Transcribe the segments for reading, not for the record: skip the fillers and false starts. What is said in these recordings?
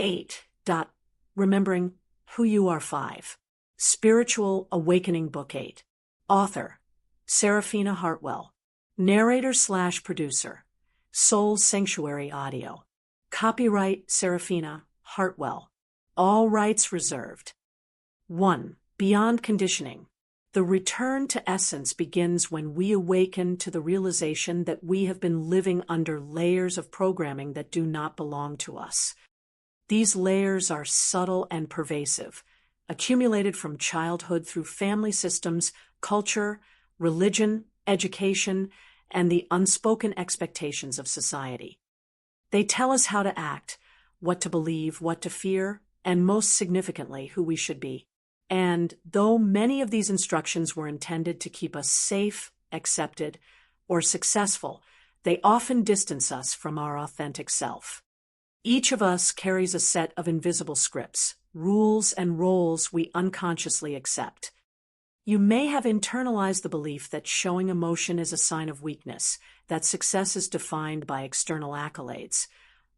8. Remembering Who You Are 5. Spiritual Awakening Book 8. Author, Seraphina Hartwell. Narrator/producer, Soul Sanctuary Audio. Copyright Seraphina Hartwell. All rights reserved. 1. Beyond Conditioning. The return to essence begins when we awaken to the realization that we have been living under layers of programming that do not belong to us. These layers are subtle and pervasive, accumulated from childhood through family systems, culture, religion, education, and the unspoken expectations of society. They tell us how to act, what to believe, what to fear, and most significantly, who we should be. And though many of these instructions were intended to keep us safe, accepted, or successful, they often distance us from our authentic self. Each of us carries a set of invisible scripts, rules, and roles we unconsciously accept. You may have internalized the belief that showing emotion is a sign of weakness, that success is defined by external accolades,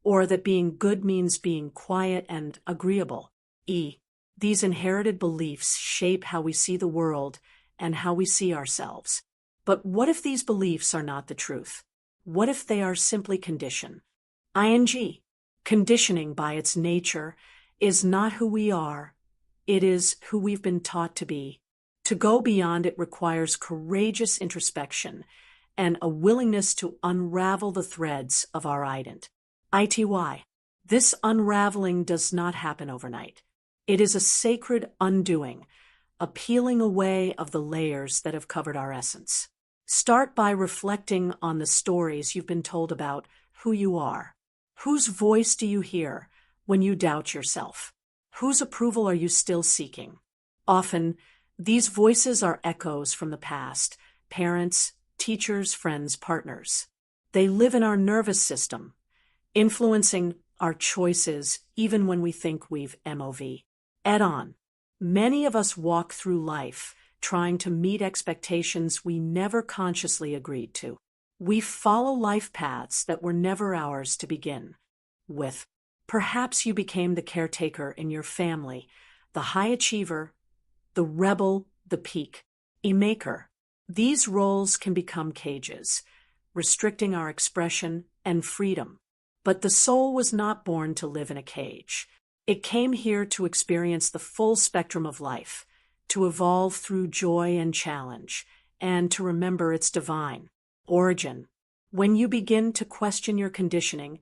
or that being good means being quiet and agreeable. These inherited beliefs shape how we see the world and how we see ourselves. But what if these beliefs are not the truth? What if they are simply condition? Conditioning by its nature is not who we are, it is who we've been taught to be. To go beyond it requires courageous introspection and a willingness to unravel the threads of our identity. This unraveling does not happen overnight. It is a sacred undoing, a peeling away of the layers that have covered our essence. Start by reflecting on the stories you've been told about who you are. Whose voice do you hear when you doubt yourself? Whose approval are you still seeking? Often, these voices are echoes from the past: parents, teachers, friends, partners. They live in our nervous system, influencing our choices even when we think we've moved on. Many of us walk through life trying to meet expectations we never consciously agreed to. We follow life paths that were never ours to begin with. Perhaps you became the caretaker in your family, the high achiever, the rebel, the peacemaker. These roles can become cages, restricting our expression and freedom. But the soul was not born to live in a cage. It came here to experience the full spectrum of life, to evolve through joy and challenge, and to remember its divine origin. When you begin to question your conditioning,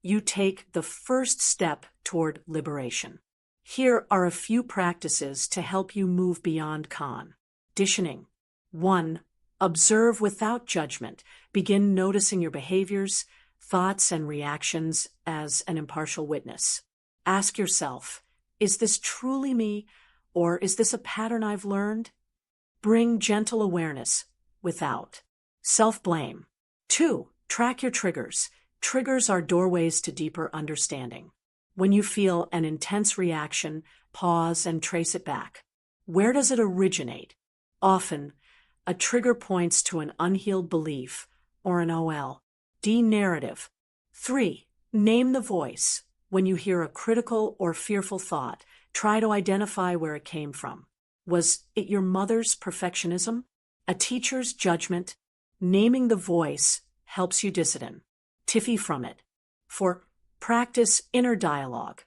you take the first step toward liberation. Here are a few practices to help you move beyond conditioning. 1. Observe without judgment. Begin noticing your behaviors, thoughts, and reactions as an impartial witness. Ask yourself, is this truly me, or is this a pattern I've learned? Bring gentle awareness without self-blame. 2. Track your triggers. Triggers are doorways to deeper understanding. When you feel an intense reaction, pause and trace it back. Where does it originate? Often, a trigger points to an unhealed belief or an narrative. 3. Name the voice. When you hear a critical or fearful thought, try to identify where it came from. Was it your mother's perfectionism? A teacher's judgment? Naming the voice helps you dissident from it. 4. Practice inner dialogue.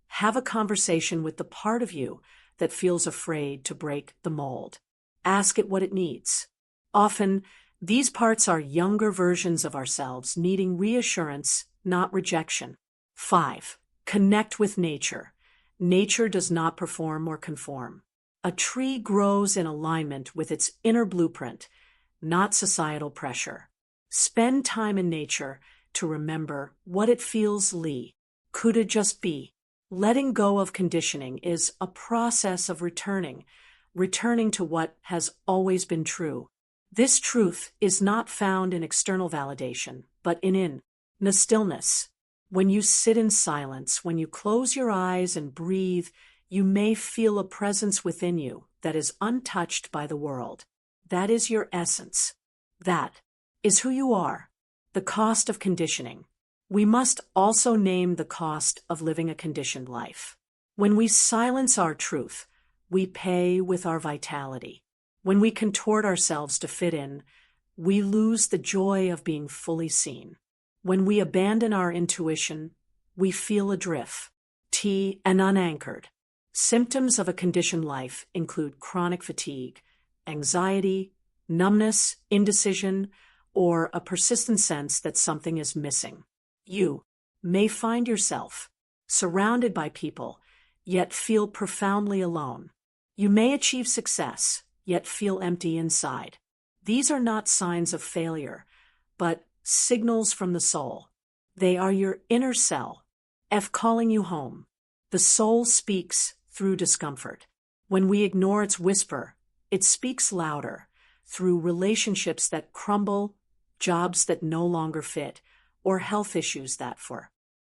Have a conversation with the part of you that feels afraid to break the mold. Ask it what it needs. Often, these parts are younger versions of ourselves needing reassurance, not rejection. 5. Connect with nature. Nature does not perform or conform. A tree grows in alignment with its inner blueprint, not societal pressure. Spend time in nature to remember what it feels could it just be. Letting go of conditioning is a process of returning to what has always been true. This truth is not found in external validation, but in the stillness. When you sit in silence, when you close your eyes and breathe, you may feel a presence within you that is untouched by the world. That is your essence. That is who you are. The cost of conditioning. We must also name the cost of living a conditioned life. When we silence our truth, we pay with our vitality. When we contort ourselves to fit in, we lose the joy of being fully seen. When we abandon our intuition, we feel adrift, and unanchored. Symptoms of a conditioned life include chronic fatigue, anxiety, numbness, indecision, or a persistent sense that something is missing. You may find yourself surrounded by people, yet feel profoundly alone. You may achieve success, yet feel empty inside. These are not signs of failure, but signals from the soul. They are your inner self, calling you home. The soul speaks through discomfort. When we ignore its whisper, it speaks louder, through relationships that crumble, jobs that no longer fit, or health issues that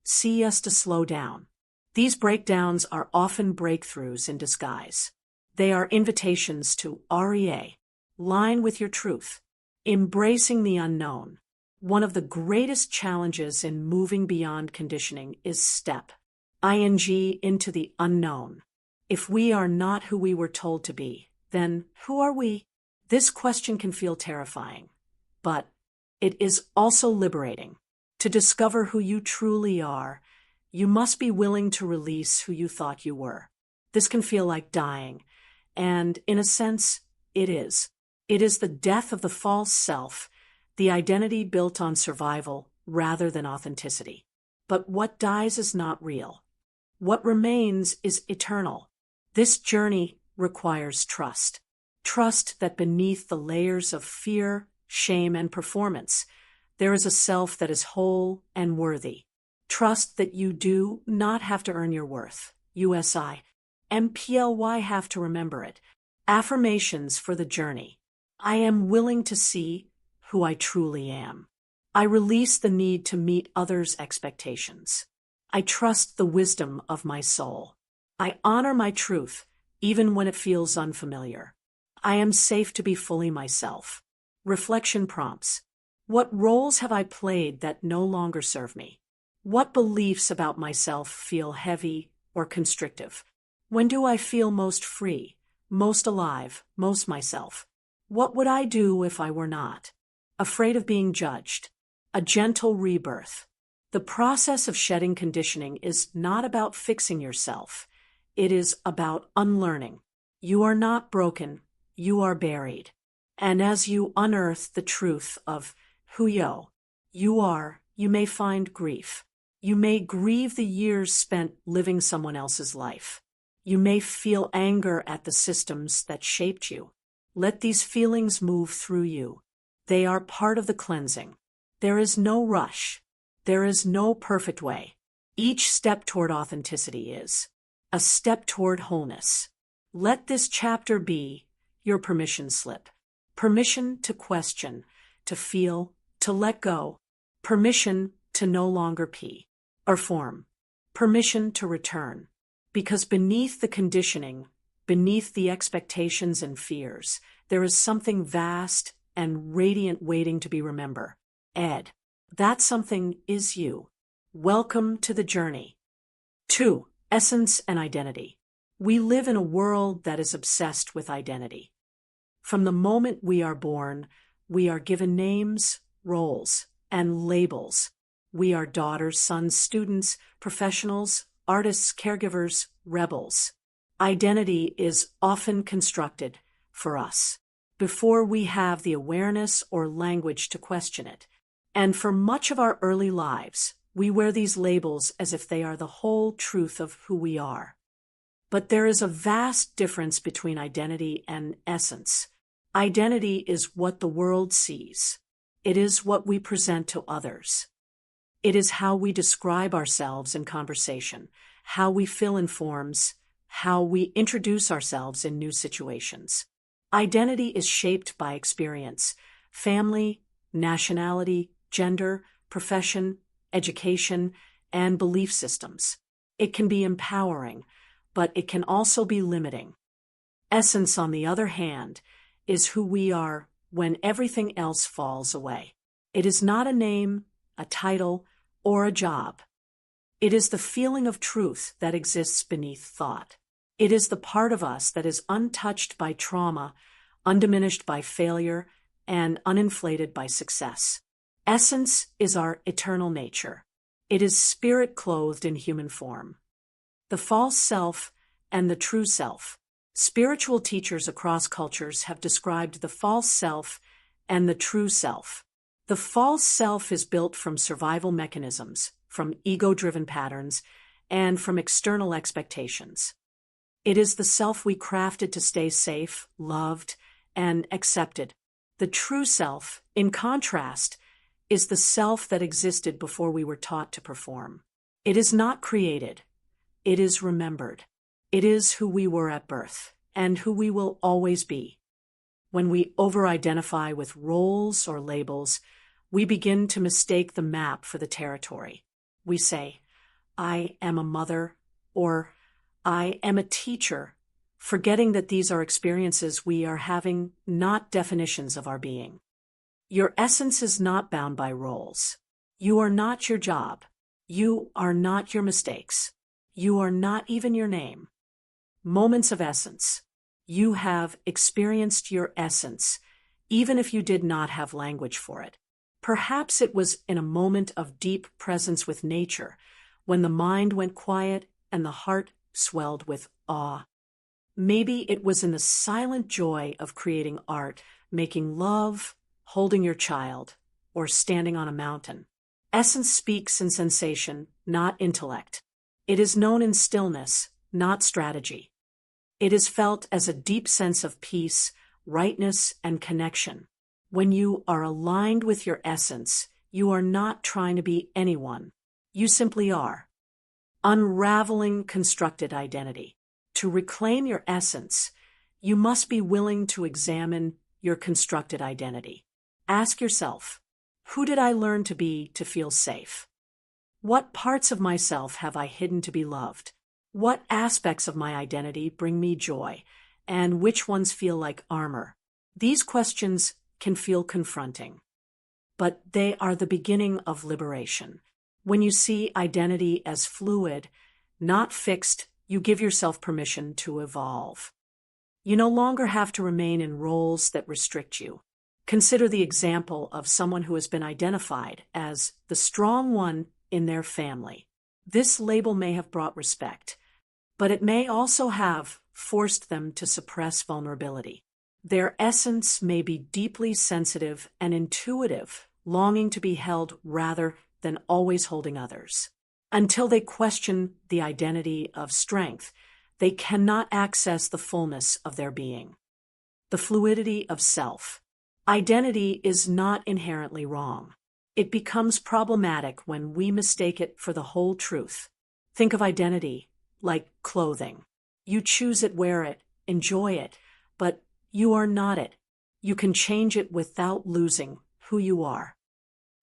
see us to slow down. These breakdowns are often breakthroughs in disguise. They are invitations to line with your truth, embracing the unknown. One of the greatest challenges in moving beyond conditioning is step into the unknown. If we are not who we were told to be, then who are we? This question can feel terrifying, but it is also liberating. To discover who you truly are, you must be willing to release who you thought you were. This can feel like dying, and in a sense, it is. It is the death of the false self, the identity built on survival rather than authenticity. But what dies is not real. What remains is eternal. This journey requires trust. Trust that beneath the layers of fear, shame, and performance, there is a self that is whole and worthy. Trust that you do not have to earn your worth. MPLY have to remember it. Affirmations for the journey. I am willing to see who I truly am. I release the need to meet others' expectations. I trust the wisdom of my soul. I honor my truth, even when it feels unfamiliar. I am safe to be fully myself. Reflection prompts. What roles have I played that no longer serve me? What beliefs about myself feel heavy or constrictive? When do I feel most free, most alive, most myself? What would I do if I were not? Afraid of being judged. A gentle rebirth. The process of shedding conditioning is not about fixing yourself. It is about unlearning. You are not broken. You are buried. And as you unearth the truth of who you are, you may find grief. You may grieve the years spent living someone else's life. You may feel anger at the systems that shaped you. Let these feelings move through you. They are part of the cleansing. There is no rush. There is no perfect way. Each step toward authenticity is a step toward wholeness. Let this chapter be your permission slip. Permission to question, to feel, to let go. Permission to no longer perform. Permission to return. Because beneath the conditioning, beneath the expectations and fears, there is something vast and radiant waiting to be remembered. That something is you. Welcome to the journey. 2. Essence and identity. We live in a world that is obsessed with identity. From the moment we are born, we are given names, roles, and labels. We are daughters, sons, students, professionals, artists, caregivers, rebels. Identity is often constructed for us before we have the awareness or language to question it. And for much of our early lives, we wear these labels as if they are the whole truth of who we are. But there is a vast difference between identity and essence. Identity is what the world sees. It is what we present to others. It is how we describe ourselves in conversation, how we fill in forms, how we introduce ourselves in new situations. Identity is shaped by experience, family, nationality, gender, profession, education, and belief systems. It can be empowering, but it can also be limiting. Essence, on the other hand, is who we are when everything else falls away. It is not a name, a title, or a job. It is the feeling of truth that exists beneath thought. It is the part of us that is untouched by trauma, undiminished by failure, and uninflated by success. Essence is our eternal nature. It is spirit clothed in human form. The false self and the true self. Spiritual teachers across cultures have described the false self and the true self. The false self is built from survival mechanisms, from ego-driven patterns, and from external expectations. It is the self we crafted to stay safe, loved, and accepted. The true self, in contrast, is the self that existed before we were taught to perform. It is not created. It is remembered. It is who we were at birth, and who we will always be. When we over-identify with roles or labels, we begin to mistake the map for the territory. We say, I am a mother, or I am a teacher, forgetting that these are experiences we are having, not definitions of our being. Your essence is not bound by roles. You are not your job. You are not your mistakes. You are not even your name. Moments of essence. You have experienced your essence, even if you did not have language for it. Perhaps it was in a moment of deep presence with nature, when the mind went quiet and the heart swelled with awe. Maybe it was in the silent joy of creating art, making love, holding your child, or standing on a mountain. Essence speaks in sensation, not intellect. It is known in stillness, not strategy. It is felt as a deep sense of peace, rightness, and connection. When you are aligned with your essence, you are not trying to be anyone. You simply are. Unraveling constructed identity. To reclaim your essence, you must be willing to examine your constructed identity. Ask yourself, who did I learn to be to feel safe? What parts of myself have I hidden to be loved? What aspects of my identity bring me joy, and which ones feel like armor? These questions can feel confronting, but they are the beginning of liberation. When you see identity as fluid, not fixed, you give yourself permission to evolve. You no longer have to remain in roles that restrict you. Consider the example of someone who has been identified as the strong one in their family. This label may have brought respect, but it may also have forced them to suppress vulnerability. Their essence may be deeply sensitive and intuitive, longing to be held rather than always holding others. Until they question the identity of strength, they cannot access the fullness of their being. The fluidity of self. Identity is not inherently wrong. It becomes problematic when we mistake it for the whole truth. Think of identity like clothing. You choose it, wear it, enjoy it, but you are not it. You can change it without losing who you are.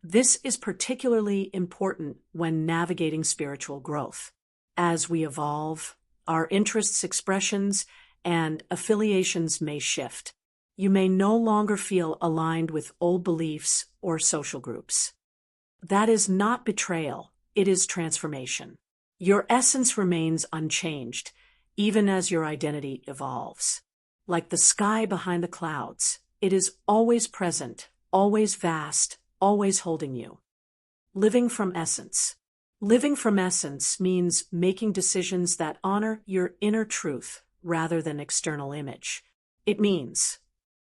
This is particularly important when navigating spiritual growth. As we evolve, our interests, expressions, and affiliations may shift. You may no longer feel aligned with old beliefs or social groups. That is not betrayal, it is transformation. Your essence remains unchanged, even as your identity evolves. Like the sky behind the clouds, it is always present, always vast, always holding you. Living from essence. Living from essence means making decisions that honor your inner truth rather than external image. It means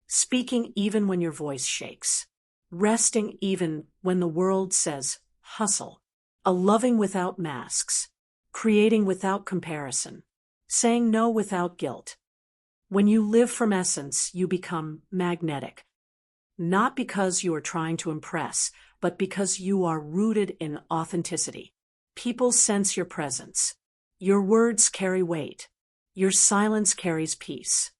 speaking even when your voice shakes, resting even when the world says hustle, a loving without masks, creating without comparison, saying no without guilt. When you live from essence, you become magnetic, not because you are trying to impress, but because you are rooted in authenticity. People sense your presence. Your words carry weight. Your silence carries peace.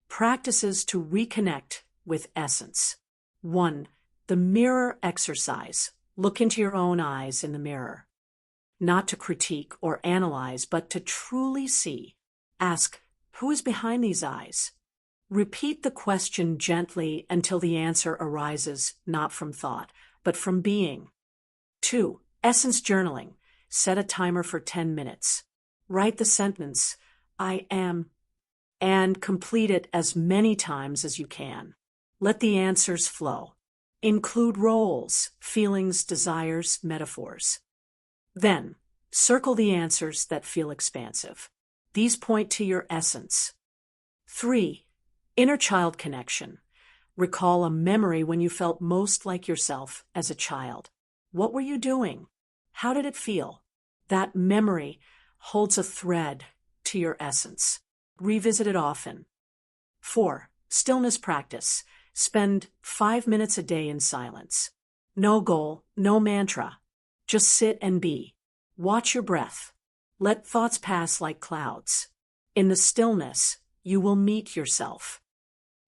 Practices to reconnect with essence. 1. The mirror exercise. Look into your own eyes in the mirror. Not to critique or analyze, but to truly see. Ask, who is behind these eyes? Repeat the question gently until the answer arises not from thought, but from being. 2. Essence journaling. Set a timer for 10 minutes. Write the sentence, I am, and complete it as many times as you can. Let the answers flow. Include roles, feelings, desires, metaphors. Then, circle the answers that feel expansive. These point to your essence. 3. Inner child connection. Recall a memory when you felt most like yourself as a child. What were you doing? How did it feel? That memory holds a thread to your essence. Revisit it often. 4. Stillness practice. Spend 5 minutes a day in silence. No goal, no mantra. Just sit and be. Watch your breath. Let thoughts pass like clouds. In the stillness, you will meet yourself.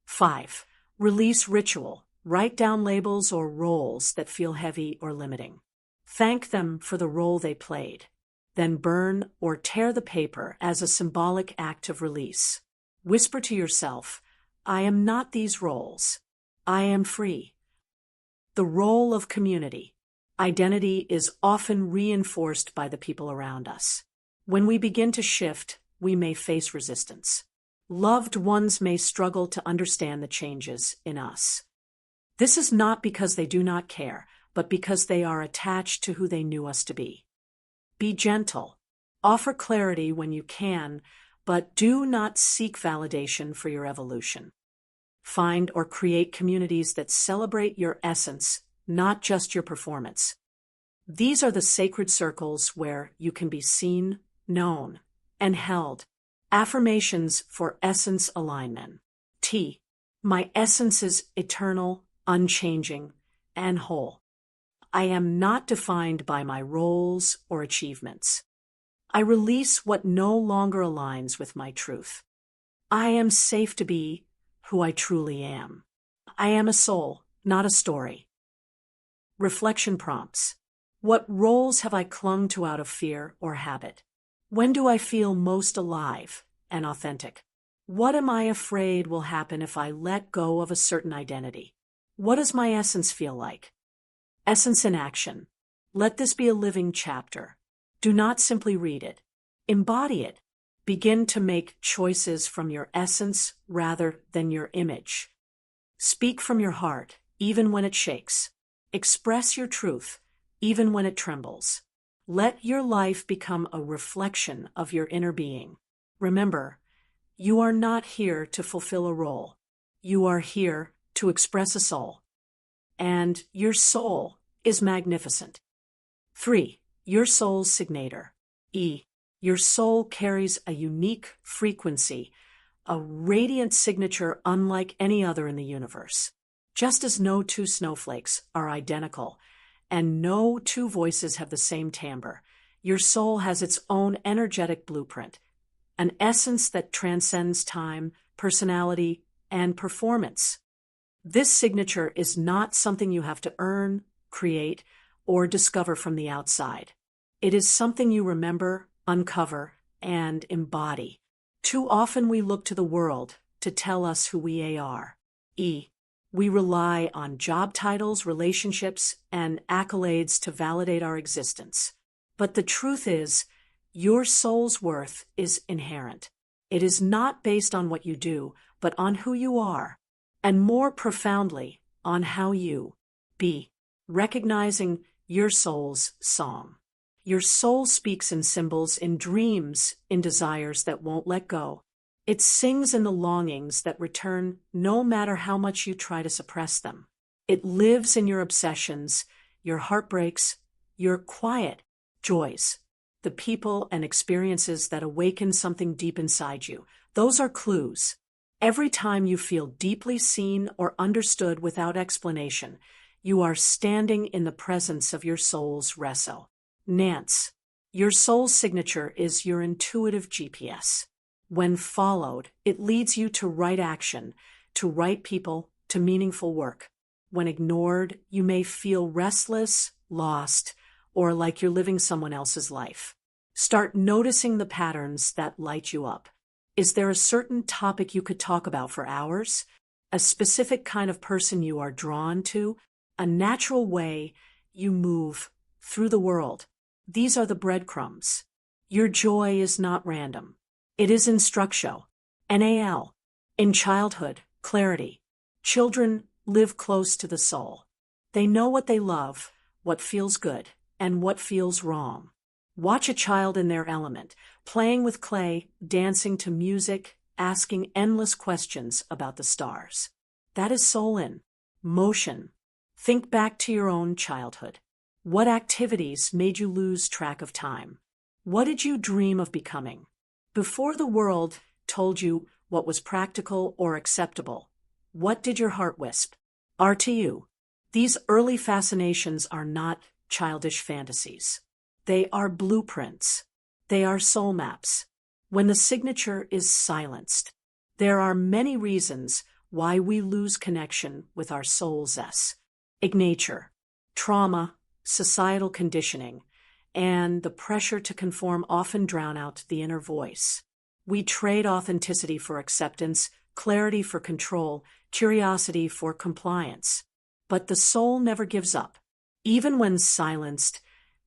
5. Release ritual. Write down labels or roles that feel heavy or limiting. Thank them for the role they played. Then burn or tear the paper as a symbolic act of release. Whisper to yourself, I am not these roles. I am free. The role of community. Identity is often reinforced by the people around us. When we begin to shift, we may face resistance. Loved ones may struggle to understand the changes in us. This is not because they do not care, but because they are attached to who they knew us to be. Be gentle. Offer clarity when you can, but do not seek validation for your evolution. Find or create communities that celebrate your essence, not just your performance. These are the sacred circles where you can be seen, known, and held. Affirmations for essence alignment. T. My essence is eternal, unchanging, and whole. I am not defined by my roles or achievements. I release what no longer aligns with my truth. I am safe to be who I truly am. I am a soul, not a story. Reflection prompts. What roles have I clung to out of fear or habit? When do I feel most alive and authentic? What am I afraid will happen if I let go of a certain identity? What does my essence feel like? Essence in action. Let this be a living chapter. Do not simply read it. Embody it. Begin to make choices from your essence rather than your image. Speak from your heart, even when it shakes. Express your truth, even when it trembles. Let your life become a reflection of your inner being. Remember, you are not here to fulfill a role. You are here to express a soul. And your soul is magnificent. 3. Your soul's signature. E. Your soul carries a unique frequency, a radiant signature unlike any other in the universe. Just as no two snowflakes are identical, and no two voices have the same timbre, your soul has its own energetic blueprint, an essence that transcends time, personality, and performance. This signature is not something you have to earn, create, or discover from the outside. It is something you remember, uncover, and embody. Too often we look to the world to tell us who we are. E. We rely on job titles, relationships, and accolades to validate our existence. But the truth is, your soul's worth is inherent. It is not based on what you do, but on who you are, and more profoundly, on how you be. Recognizing your soul's song. Your soul speaks in symbols, in dreams, in desires that won't let go. It sings in the longings that return no matter how much you try to suppress them. It lives in your obsessions, your heartbreaks, your quiet joys, the people and experiences that awaken something deep inside you. Those are clues. Every time you feel deeply seen or understood without explanation, you are standing in the presence of your soul's reso. Nance. Your soul's signature is your intuitive GPS. When followed, it leads you to right action, to right people, to meaningful work. When ignored, you may feel restless, lost, or like you're living someone else's life. Start noticing the patterns that light you up. Is there a certain topic you could talk about for hours? A specific kind of person you are drawn to? A natural way you move through the world. These are the breadcrumbs. Your joy is not random. It is instructio. NAL. In childhood, clarity. Children live close to the soul. They know what they love, what feels good, and what feels wrong. Watch a child in their element, playing with clay, dancing to music, asking endless questions about the stars. That is soul in motion. Think back to your own childhood. What activities made you lose track of time? What did you dream of becoming? Before the world told you what was practical or acceptable, what did your heart whisper? To you. These early fascinations are not childish fantasies. They are blueprints. They are soul maps. When the signature is silenced, there are many reasons why we lose connection with our soul's ignature, trauma, societal conditioning, and the pressure to conform often drown out the inner voice. We trade authenticity for acceptance, clarity for control, curiosity for compliance. But the soul never gives up. Even when silenced,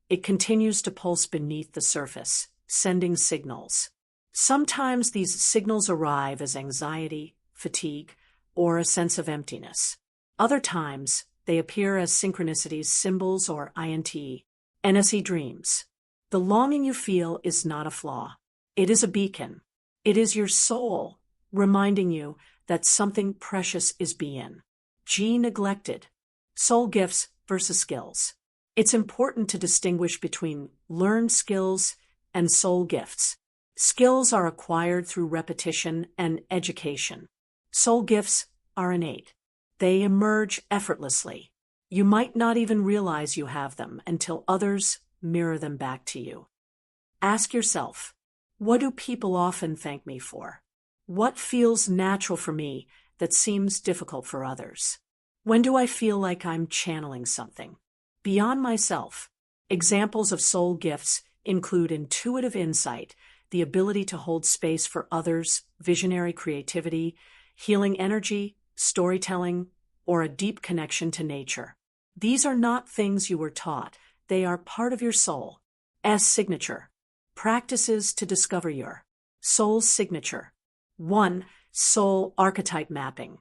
it continues to pulse beneath the surface, sending signals. Sometimes these signals arrive as anxiety, fatigue, or a sense of emptiness. Other times, they appear as synchronicities, symbols, or NSE dreams. The longing you feel is not a flaw. It is a beacon. It is your soul reminding you that something precious is being neglected. Soul gifts versus skills. It's important to distinguish between learned skills and soul gifts. Skills are acquired through repetition and education. Soul gifts are innate. They emerge effortlessly. You might not even realize you have them until others mirror them back to you. Ask yourself, what do people often thank me for? What feels natural for me that seems difficult for others? When do I feel like I'm channeling something beyond myself? Examples of soul gifts include intuitive insight, the ability to hold space for others, visionary creativity, healing energy, storytelling, or a deep connection to nature. These are not things you were taught. They are part of your soul's signature. Practices to discover your soul's signature. 1. Soul archetype mapping.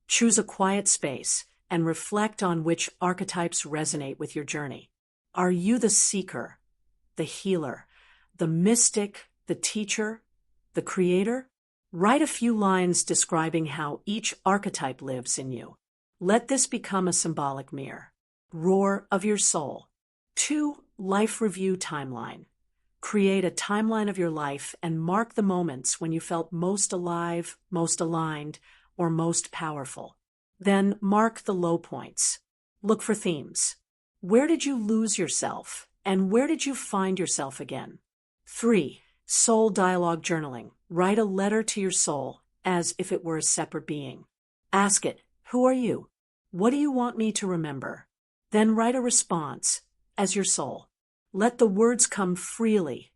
Choose a quiet space and reflect on which archetypes resonate with your journey. Are you the seeker, the healer, the mystic, the teacher, the creator? Write a few lines describing how each archetype lives in you. Let this become a symbolic mirror. Roar of your soul. 2. Life review timeline. Create a timeline of your life and mark the moments when you felt most alive, most aligned, or most powerful. Then mark the low points. Look for themes. Where did you lose yourself, and where did you find yourself again? 3. Soul dialogue journaling. Write a letter to your soul as if it were a separate being. Ask it, who are you? What do you want me to remember? Then write a response as your soul. Let the words come freely,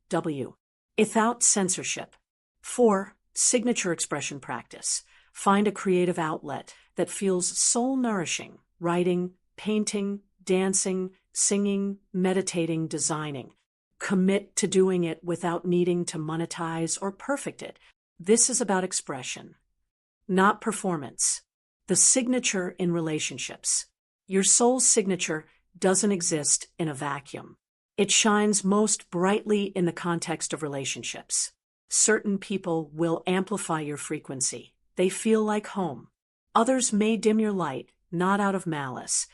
without censorship. 4. Signature expression practice. Find a creative outlet that feels soul-nourishing. Writing, painting, dancing, singing, meditating, designing. Commit to doing it without needing to monetize or perfect it. This is about expression, not performance. The signature in relationships. Your soul's signature doesn't exist in a vacuum. It shines most brightly in the context of relationships. Certain people will amplify your frequency. They feel like home. Others may dim your light, not out of malice,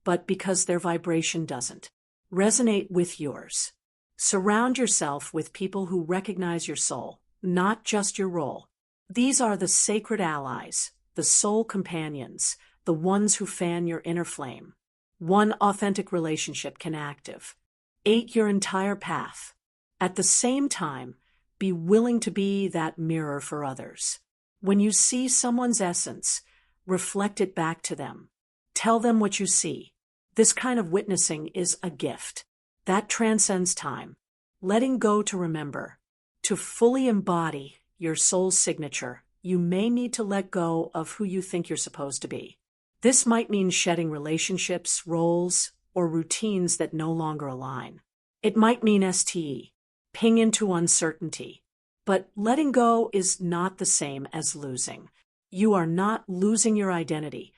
but because their vibration doesn't resonate with yours. Surround yourself with people who recognize your soul, not just your role. These are the sacred allies, the soul companions, the ones who fan your inner flame. One authentic relationship can active 8 your entire path. At the same time, be willing to be that mirror for others. When you see someone's essence, reflect it back to them. Tell them what you see. This kind of witnessing is a gift that transcends time. Letting go to remember. To fully embody your soul's signature, you may need to let go of who you think you're supposed to be. This might mean shedding relationships, roles, or routines that no longer align. It might mean STE, ping into uncertainty. But letting go is not the same as losing. You are not losing your identity.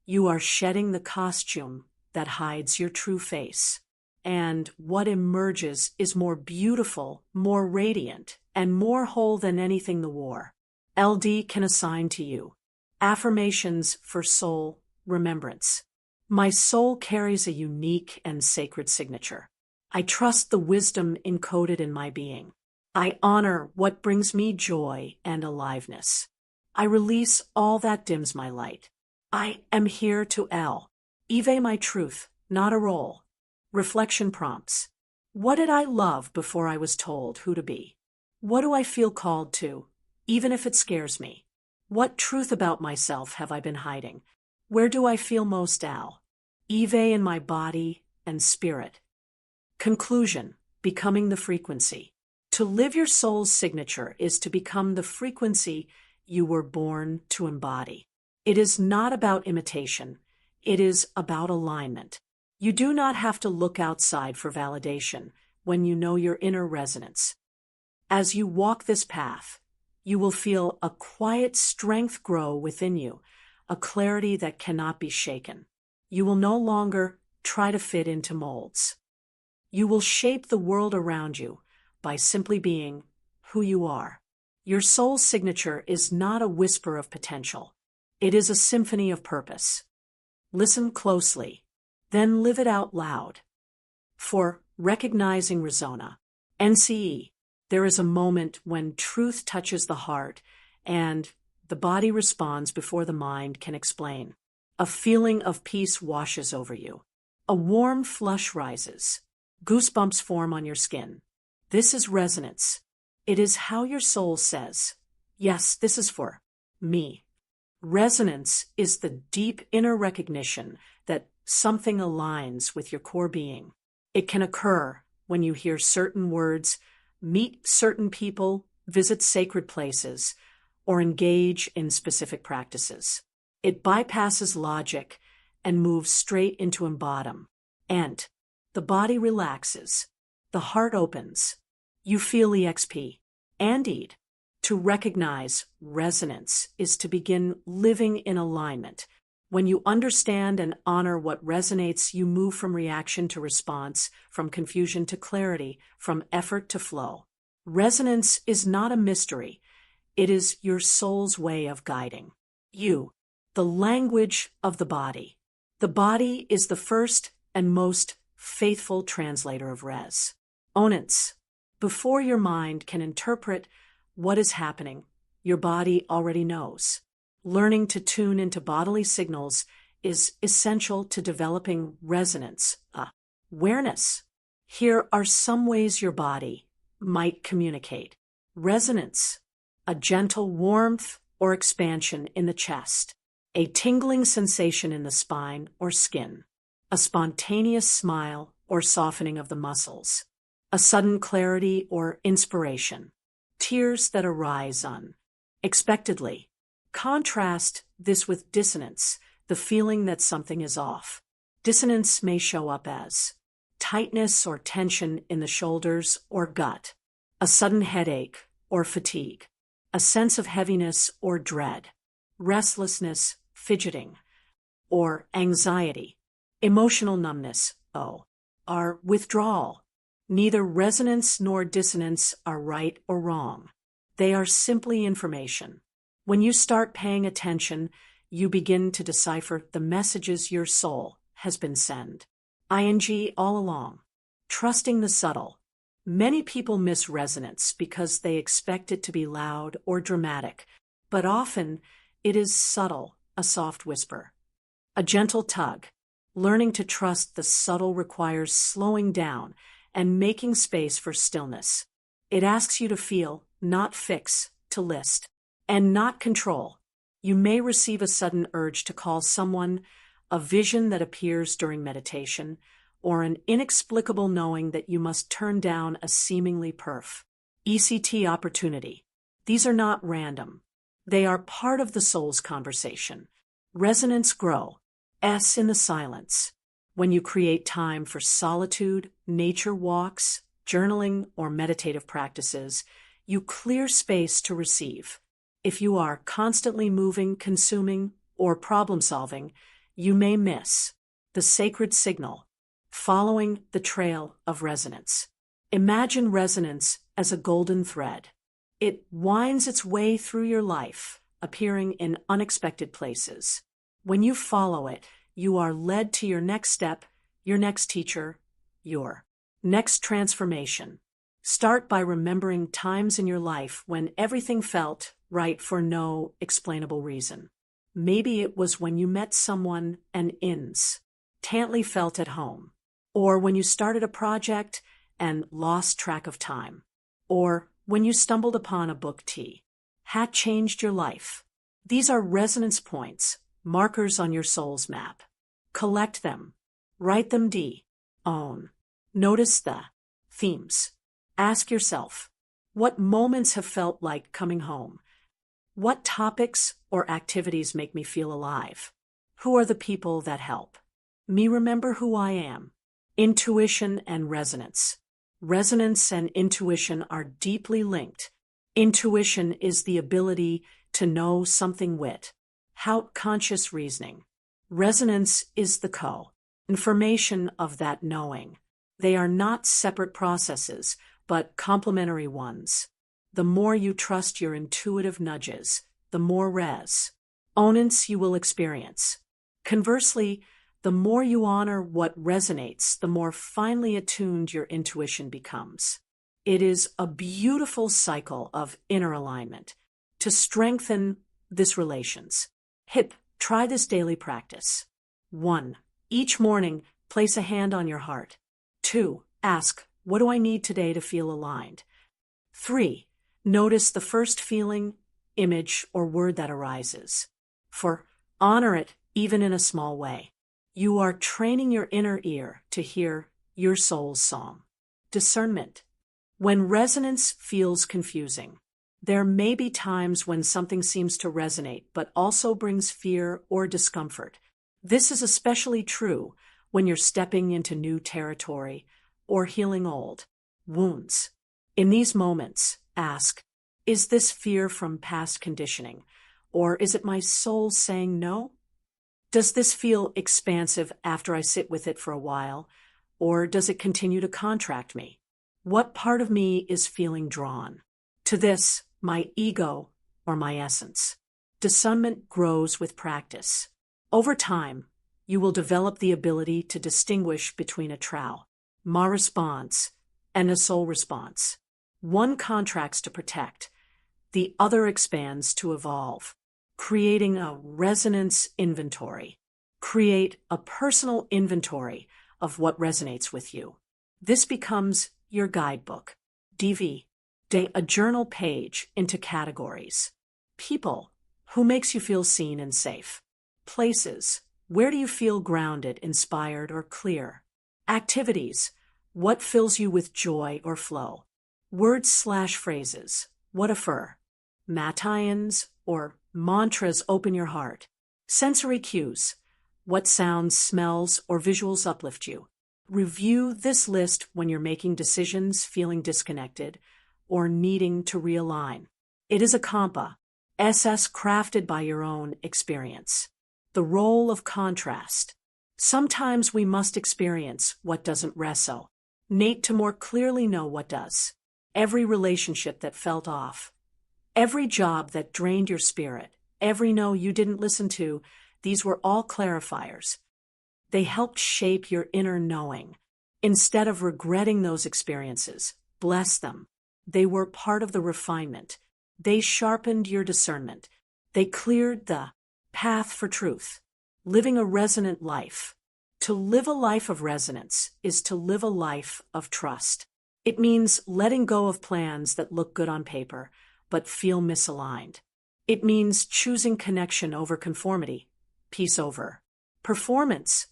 You are shedding the costume that hides your true face. And what emerges is more beautiful, more radiant, and more whole than anything the war. LD can assign to you. Affirmations for soul remembrance. My soul carries a unique and sacred signature. I trust the wisdom encoded in my being. I honor what brings me joy and aliveness. I release all that dims my light. I am here to Eve my truth, not a role. Reflection prompts. What did I love before I was told who to be? What do I feel called to, even if it scares me? What truth about myself have I been hiding? Where do I feel most Eve in my body and spirit. Conclusion, becoming the frequency. To live your soul's signature is to become the frequency you were born to embody. It is not about imitation. It is about alignment. You do not have to look outside for validation when you know your inner resonance. As you walk this path, you will feel a quiet strength grow within you, a clarity that cannot be shaken. You will no longer try to fit into molds. You will shape the world around you by simply being who you are. Your soul's signature is not a whisper of potential. It is a symphony of purpose. Listen closely, then live it out loud. For recognizing Resona, NCE, there is a moment when truth touches the heart and the body responds before the mind can explain. A feeling of peace washes over you. A warm flush rises. Goosebumps form on your skin. This is resonance. It is how your soul says, yes, this is for me. Resonance is the deep inner recognition that something aligns with your core being. It can occur when you hear certain words, meet certain people, visit sacred places, or engage in specific practices. It bypasses logic and moves straight into embodiment. And the body relaxes. The heart opens. You feel EXP. Indeed, to recognize resonance is to begin living in alignment. When you understand and honor what resonates, you move from reaction to response, from confusion to clarity, from effort to flow. Resonance is not a mystery. It is your soul's way of guiding you. The language of the body. The body is the first and most faithful translator of resonance. Before your mind can interpret what is happening, your body already knows. Learning to tune into bodily signals is essential to developing resonance, awareness. Here are some ways your body might communicate. Resonance, a gentle warmth or expansion in the chest, a tingling sensation in the spine or skin, a spontaneous smile or softening of the muscles, a sudden clarity or inspiration, tears that arise unexpectedly. Contrast this with dissonance, the feeling that something is off. Dissonance may show up as tightness or tension in the shoulders or gut, a sudden headache or fatigue, a sense of heaviness or dread, restlessness, fidgeting, or anxiety, emotional numbness, or withdrawal. Neither resonance nor dissonance are right or wrong. They are simply information. When you start paying attention, you begin to decipher the messages your soul has been sent. ING all along. Trusting the subtle. Many people miss resonance because they expect it to be loud or dramatic, but often it is subtle, a soft whisper. A gentle tug. Learning to trust the subtle requires slowing down and making space for stillness. It asks you to feel, not fix, to list, and not control. You may receive a sudden urge to call someone, a vision that appears during meditation, or an inexplicable knowing that you must turn down a seemingly ECT opportunity. These are not random. They are part of the soul's conversation. Resonance grow. S in the silence. When you create time for solitude, nature walks, journaling, or meditative practices, you clear space to receive. If you are constantly moving, consuming, or problem-solving, you may miss the sacred signal, following the trail of resonance. Imagine resonance as a golden thread. It winds its way through your life, appearing in unexpected places. When you follow it, you are led to your next step, your next teacher, your next transformation. Start by remembering times in your life when everything felt right for no explainable reason. Maybe it was when you met someone and instantly felt at home, or when you started a project and lost track of time, or when you stumbled upon a book had changed your life. These are resonance points, markers on your soul's map. Collect them. Write them down. Notice the themes. Ask yourself, what moments have felt like coming home? What topics or activities make me feel alive? Who are the people that help me remember who I am? Intuition and resonance. Resonance and intuition are deeply linked. Intuition is the ability to know something without conscious reasoning. Resonance is the co-information of that knowing. They are not separate processes, but complementary ones. The more you trust your intuitive nudges, the more resonance you will experience. Conversely, the more you honor what resonates, the more finely attuned your intuition becomes. It is a beautiful cycle of inner alignment. To strengthen this relations, try this daily practice. 1. Each morning, place a hand on your heart. 2. Ask, what do I need today to feel aligned? 3. Notice the first feeling, image, or word that arises. 4. Honor it, even in a small way. You are training your inner ear to hear your soul's song. Discernment. When resonance feels confusing, there may be times when something seems to resonate but also brings fear or discomfort. This is especially true when you're stepping into new territory or healing old wounds. In these moments, ask, is this fear from past conditioning, or is it my soul saying no? Does this feel expansive after I sit with it for a while, or does it continue to contract me? What part of me is feeling drawn to this, my ego or my essence? Discernment grows with practice. Over time, you will develop the ability to distinguish between a trauma response and a soul response. One contracts to protect, the other expands to evolve. Creating a resonance inventory. Create a personal inventory of what resonates with you. This becomes your guidebook. A journal page into categories. People, who makes you feel seen and safe. Places, where do you feel grounded, inspired, or clear? Activities, what fills you with joy or flow? Words/phrases, what affirm? Matins or mantras open your heart. Sensory cues, what sounds, smells, or visuals uplift you? Review this list when you're making decisions, feeling disconnected, or needing to realign. It is a compass crafted by your own experience. The role of contrast. Sometimes we must experience what doesn't resonate to more clearly know what does. Every relationship that felt off. Every job that drained your spirit. Every no you didn't listen to. These were all clarifiers. They helped shape your inner knowing. Instead of regretting those experiences, bless them. They were part of the refinement. They sharpened your discernment. They cleared the path for truth. Living a resonant life. To live a life of resonance is to live a life of trust. It means letting go of plans that look good on paper, but feel misaligned. It means choosing connection over conformity, peace over performance,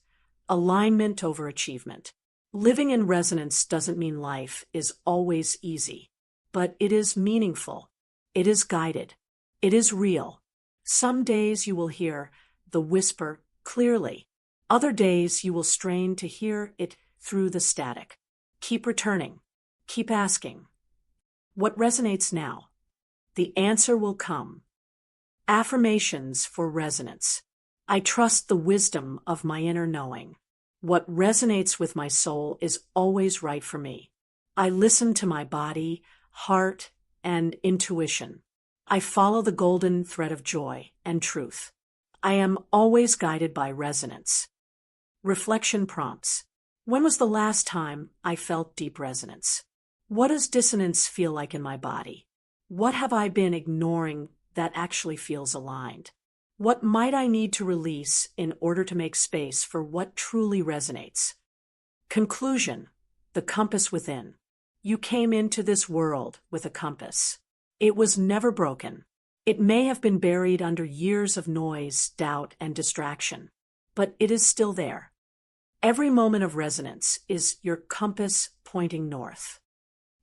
alignment over achievement. Living in resonance doesn't mean life is always easy, but it is meaningful. It is guided. It is real. Some days you will hear the whisper clearly. Other days you will strain to hear it through the static. Keep returning. Keep asking. What resonates now? The answer will come. Affirmations for resonance. I trust the wisdom of my inner knowing. What resonates with my soul is always right for me. I listen to my body, heart, and intuition. I follow the golden thread of joy and truth. I am always guided by resonance. Reflection prompts. When was the last time I felt deep resonance? What does dissonance feel like in my body? What have I been ignoring that actually feels aligned? What might I need to release in order to make space for what truly resonates? Conclusion. The compass within. You came into this world with a compass. It was never broken. It may have been buried under years of noise, doubt, and distraction, but it is still there. Every moment of resonance is your compass pointing north.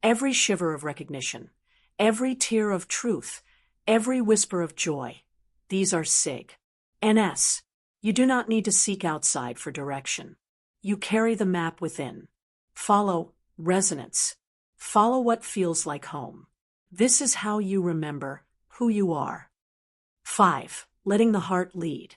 Every shiver of recognition, every tear of truth, every whisper of joy, these are SIG. NS. You do not need to seek outside for direction. You carry the map within. Follow resonance. Follow what feels like home. This is how you remember who you are. 5. Letting the heart lead.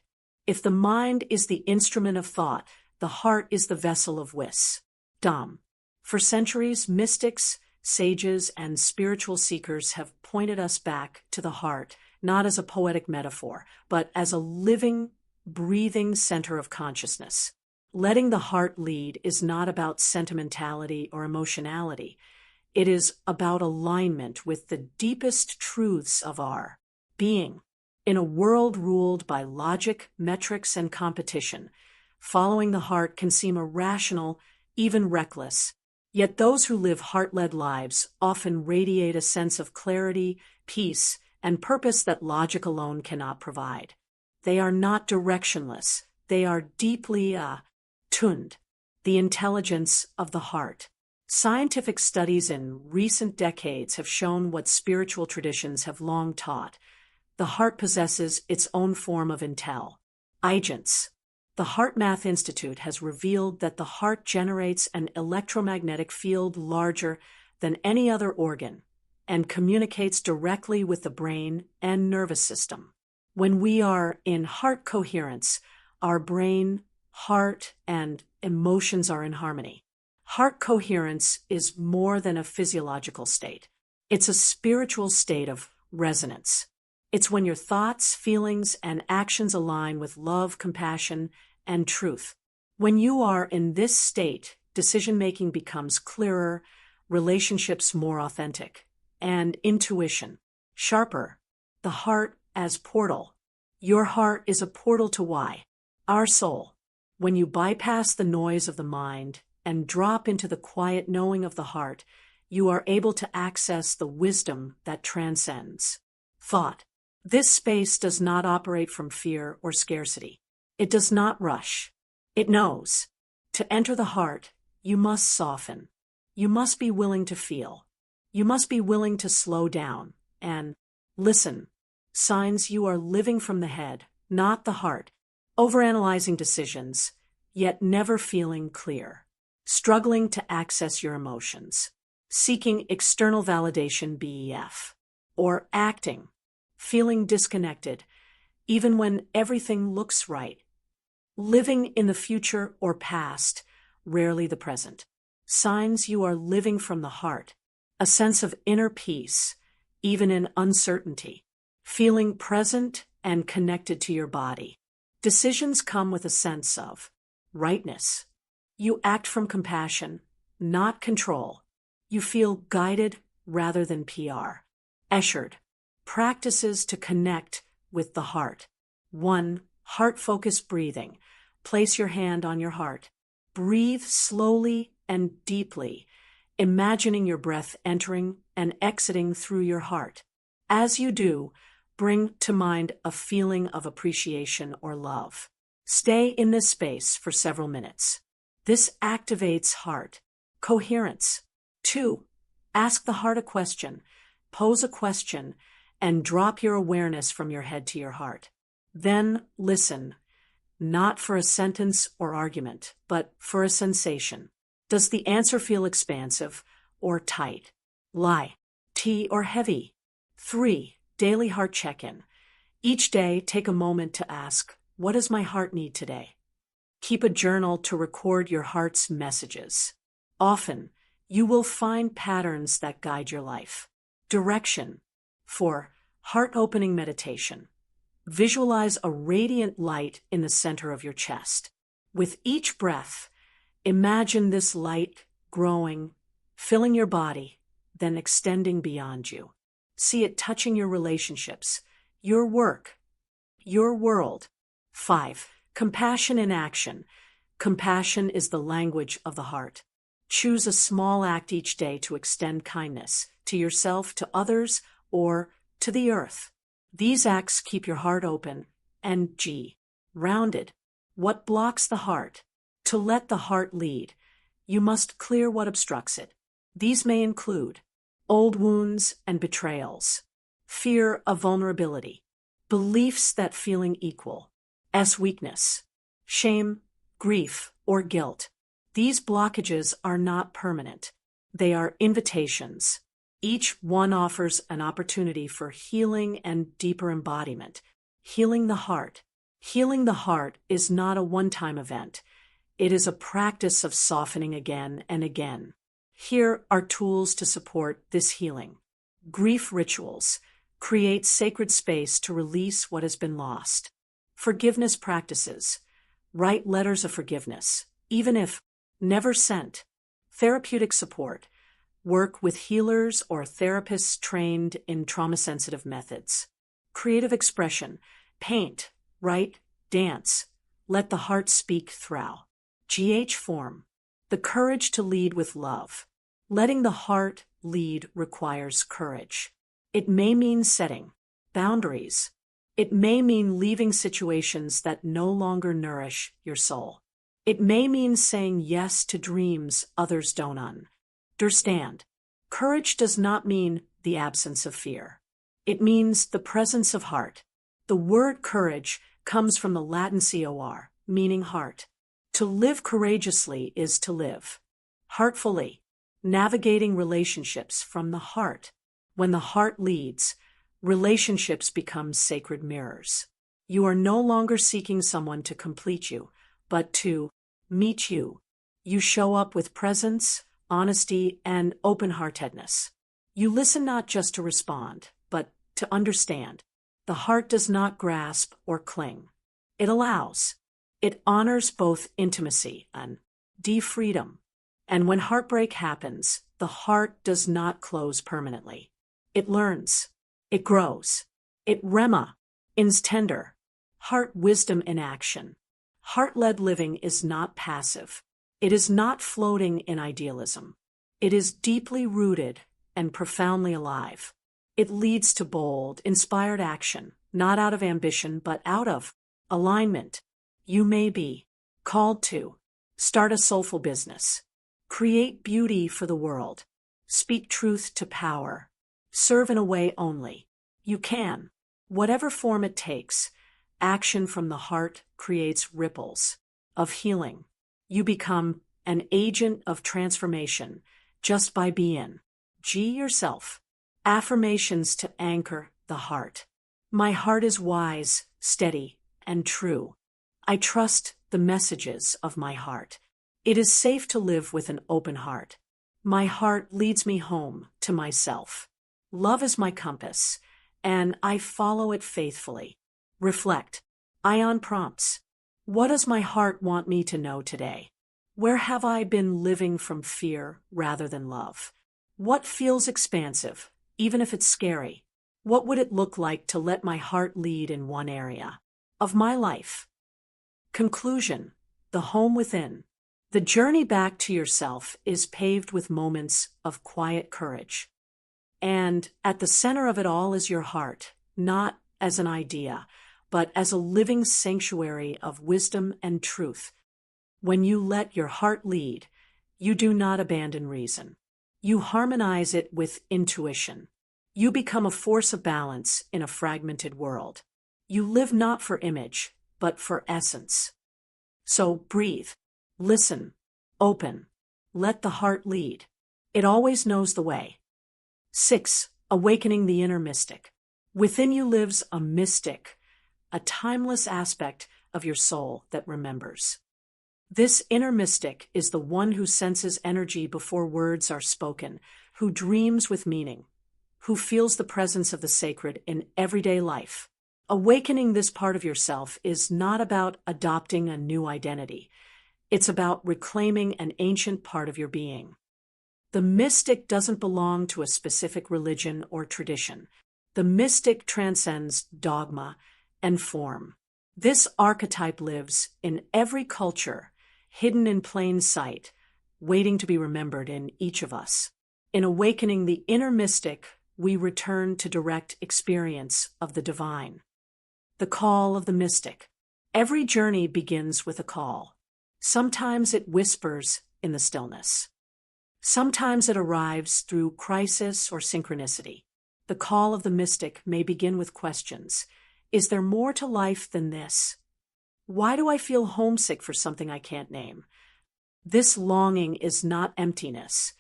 If the mind is the instrument of thought, the heart is the vessel of wisdom. For centuries, mystics, sages, and spiritual seekers have pointed us back to the heart, not as a poetic metaphor, but as a living, breathing center of consciousness. Letting the heart lead is not about sentimentality or emotionality. It is about alignment with the deepest truths of our being. In a world ruled by logic, metrics, and competition, following the heart can seem irrational, even reckless. Yet those who live heart-led lives often radiate a sense of clarity, peace, and purpose that logic alone cannot provide. They are not directionless. They are deeply tuned. The intelligence of the heart. Scientific studies in recent decades have shown what spiritual traditions have long taught. The heart possesses its own form of intelligence. The Heart Math Institute has revealed that the heart generates an electromagnetic field larger than any other organ and communicates directly with the brain and nervous system. When we are in heart coherence, our brain, heart, and emotions are in harmony. Heart coherence is more than a physiological state. It's a spiritual state of resonance. It's when your thoughts, feelings, and actions align with love, compassion, and truth. When you are in this state, decision-making becomes clearer, relationships more authentic, and intuition sharper. The heart as portal. Your heart is a portal to why? Our soul. When you bypass the noise of the mind and drop into the quiet knowing of the heart, you are able to access the wisdom that transcends thought. This space does not operate from fear or scarcity. It does not rush. It knows. To enter the heart, you must soften. You must be willing to feel. You must be willing to slow down and listen. Signs you are living from the head, not the heart. Overanalyzing decisions, yet never feeling clear. Struggling to access your emotions. Seeking external validation BEF. Or acting. Feeling disconnected, even when everything looks right. Living in the future or past, rarely the present. Signs you are living from the heart. A sense of inner peace, even in uncertainty. Feeling present and connected to your body. Decisions come with a sense of rightness. You act from compassion, not control. You feel guided rather than PR. Eshered. Practices to connect with the heart. 1. Heart-focused breathing. Place your hand on your heart. Breathe slowly and deeply, imagining your breath entering and exiting through your heart. As you do, bring to mind a feeling of appreciation or love. Stay in this space for several minutes. This activates heart coherence. 2. Ask the heart a question. Pose a question and drop your awareness from your head to your heart. Then listen, not for a sentence or argument, but for a sensation. Does the answer feel expansive or tight? Light, or heavy? 3. Daily heart check-in. Each day, take a moment to ask, what does my heart need today? Keep a journal to record your heart's messages. Often, you will find patterns that guide your life. Direction. 4. Heart-opening meditation. Visualize a radiant light in the center of your chest. With each breath, imagine this light growing, filling your body, then extending beyond you. See it touching your relationships, your work, your world. 5. Compassion in action. Compassion is the language of the heart. Choose a small act each day to extend kindness to yourself, to others, or to the earth. These acts keep your heart open and rounded. What blocks the heart? To let the heart lead, you must clear what obstructs it. These may include old wounds and betrayals, fear of vulnerability, beliefs that feeling equal, weakness, shame, grief, or guilt. These blockages are not permanent. They are invitations. Each one offers an opportunity for healing and deeper embodiment. Healing the heart. Healing the heart is not a one-time event. It is a practice of softening again and again. Here are tools to support this healing. Grief rituals. Create sacred space to release what has been lost. Forgiveness practices. Write letters of forgiveness, even if never sent. Therapeutic support. Work with healers or therapists trained in trauma-sensitive methods. Creative expression. Paint, write, dance. Let the heart speak through. Form. The courage to lead with love. Letting the heart lead requires courage. It may mean setting boundaries. It may mean leaving situations that no longer nourish your soul. It may mean saying yes to dreams others don't understand. Courage does not mean the absence of fear. It means the presence of heart. The word courage comes from the Latin cor, meaning heart. To live courageously is to live heartfully, navigating relationships from the heart. When the heart leads, relationships become sacred mirrors. You are no longer seeking someone to complete you, but to meet you. You show up with presence, honesty, and open-heartedness. You listen not just to respond, but to understand. The heart does not grasp or cling. It allows. It honors both intimacy and freedom. And when heartbreak happens, the heart does not close permanently. It learns. It grows. It ins tender. Heart wisdom in action. Heart-led living is not passive. It is not floating in idealism. It is deeply rooted and profoundly alive. It leads to bold, inspired action, not out of ambition, but out of alignment. You may be called to start a soulful business, create beauty for the world, speak truth to power, serve in a way only you can. Whatever form it takes, action from the heart creates ripples of healing. You become an agent of transformation just by being yourself. Affirmations to anchor the heart. My heart is wise, steady, and true. I trust the messages of my heart. It is safe to live with an open heart. My heart leads me home to myself. Love is my compass, and I follow it faithfully. Reflect. Ion prompts. What does my heart want me to know today? Where have I been living from fear rather than love? What feels expansive, even if it's scary? What would it look like to let my heart lead in one area of my life? Conclusion. The home within. The journey back to yourself is paved with moments of quiet courage. And at the center of it all is your heart, not as an idea, but as a living sanctuary of wisdom and truth. When you let your heart lead, you do not abandon reason. You harmonize it with intuition. You become a force of balance in a fragmented world. You live not for image, but for essence. So breathe, listen, open, let the heart lead. It always knows the way. 6. Awakening the inner mystic. Within you lives a mystic, a timeless aspect of your soul that remembers. This inner mystic is the one who senses energy before words are spoken, who dreams with meaning, who feels the presence of the sacred in everyday life. Awakening this part of yourself is not about adopting a new identity. It's about reclaiming an ancient part of your being. The mystic doesn't belong to a specific religion or tradition. The mystic transcends dogma and form. This archetype lives in every culture, hidden in plain sight, waiting to be remembered in each of us. In awakening the inner mystic, we return to direct experience of the divine. The call of the mystic. Every journey begins with a call. Sometimes it whispers in the stillness. Sometimes it arrives through crisis or synchronicity. The call of the mystic may begin with questions. Is there more to life than this? Why do I feel homesick for something I can't name? This longing is not emptiness.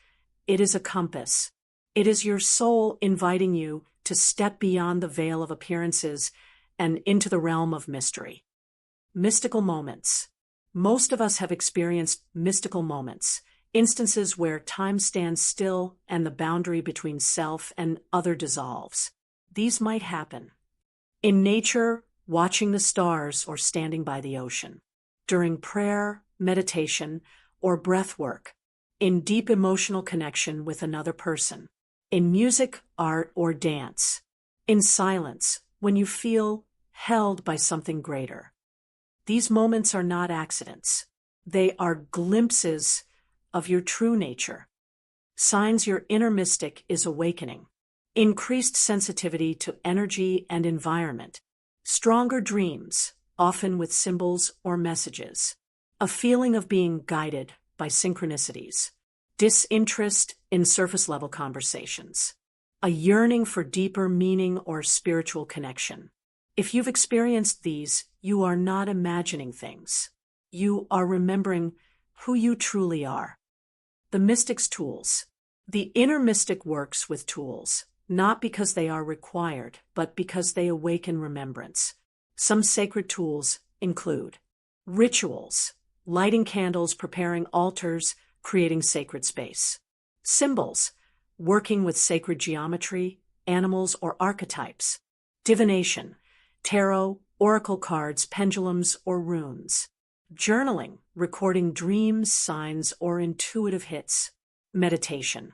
It is a compass. It is your soul inviting you to step beyond the veil of appearances and into the realm of mystery. Mystical moments. Most of us have experienced mystical moments, instances where time stands still and the boundary between self and other dissolves. These might happen in nature, watching the stars, or standing by the ocean, during prayer, meditation, or breath work, in deep emotional connection with another person, in music, art, or dance, in silence, when you feel held by something greater. These moments are not accidents. They are glimpses of your true nature. Signs your inner mystic is awakening. Increased sensitivity to energy and environment. Stronger dreams, often with symbols or messages. A feeling of being guided by synchronicities. Disinterest in surface-level conversations. A yearning for deeper meaning or spiritual connection. If you've experienced these, you are not imagining things. You are remembering who you truly are. The mystic's tools. The inner mystic works with tools, not because they are required, but because they awaken remembrance. Some sacred tools include rituals, lighting candles, preparing altars, creating sacred space. Symbols, working with sacred geometry, animals, or archetypes. Divination, tarot, oracle cards, pendulums, or runes. Journaling, recording dreams, signs, or intuitive hits. Meditation,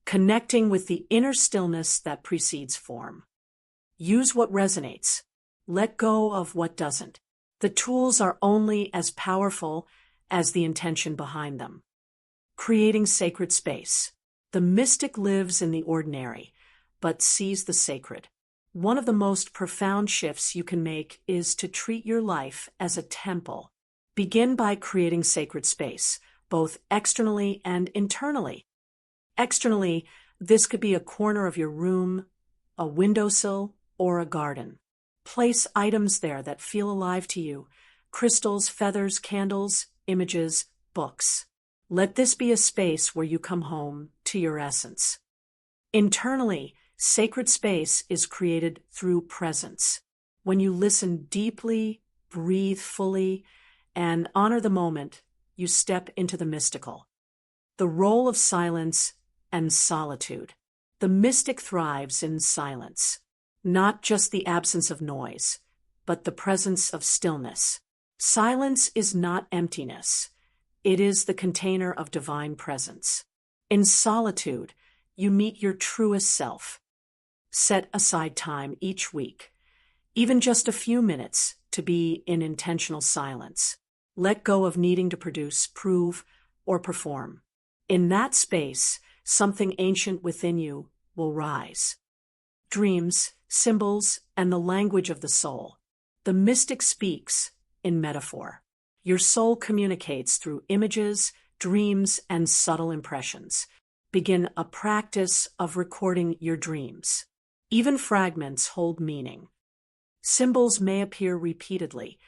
connecting with the inner stillness that precedes form. Use what resonates. Let go of what doesn't. The tools are only as powerful as the intention behind them. Creating sacred space. The mystic lives in the ordinary, but sees the sacred. One of the most profound shifts you can make is to treat your life as a temple. Begin by creating sacred space, both externally and internally. Externally, this could be a corner of your room, a windowsill, or a garden. Place items there that feel alive to you: crystals, feathers, candles, images, books. Let this be a space where you come home to your essence. Internally, sacred space is created through presence. When you listen deeply, breathe fully, and honor the moment, you step into the mystical. The role of silence and solitude. The mystic thrives in silence, not just the absence of noise, but the presence of stillness. Silence is not emptiness. It is the container of divine presence. In solitude, you meet your truest self. Set aside time each week, even just a few minutes, to be in intentional silence. Let go of needing to produce, prove, or perform. In that space, something ancient within you will rise. Dreams, symbols, and the language of the soul. The mystic speaks in metaphor. Your soul communicates through images, dreams, and subtle impressions. Begin a practice of recording your dreams. Even fragments hold meaning. Symbols may appear repeatedly.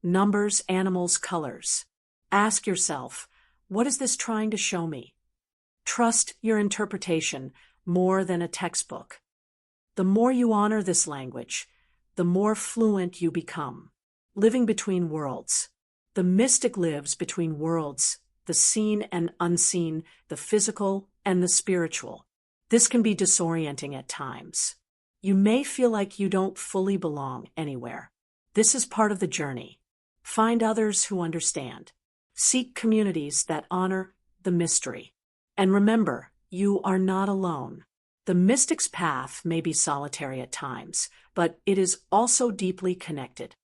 numbers, animals, colors. Ask yourself, what is this trying to show me? Trust your interpretation more than a textbook. The more you honor this language, the more fluent you become. Living between worlds. The mystic lives between worlds, the seen and unseen, the physical and the spiritual. This can be disorienting at times. You may feel like you don't fully belong anywhere. This is part of the journey. Find others who understand. Seek communities that honor the mystery. And remember, you are not alone. The mystic's path may be solitary at times, but it is also deeply connected.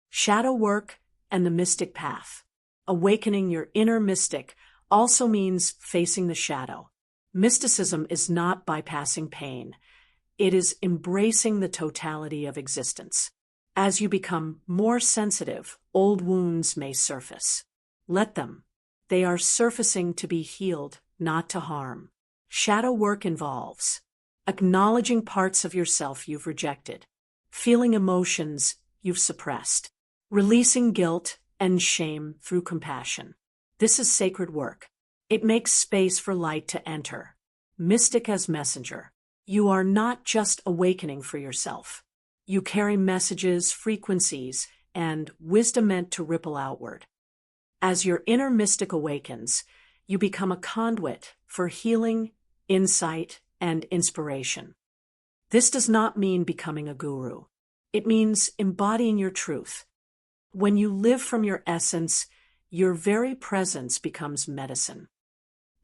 Shadow work and the mystic path. Awakening your inner mystic also means facing the shadow. Mysticism is not bypassing pain. It is embracing the totality of existence. As you become more sensitive, old wounds may surface. Let them. They are surfacing to be healed, not to harm. Shadow work involves acknowledging parts of yourself you've rejected, feeling emotions you've suppressed, releasing guilt and shame through compassion. This is sacred work. It makes space for light to enter. Mystic as messenger. You are not just awakening for yourself. You carry messages, frequencies, and wisdom meant to ripple outward. As your inner mystic awakens, you become a conduit for healing, insight, and inspiration. This does not mean becoming a guru. It means embodying your truth. When you live from your essence, your very presence becomes medicine.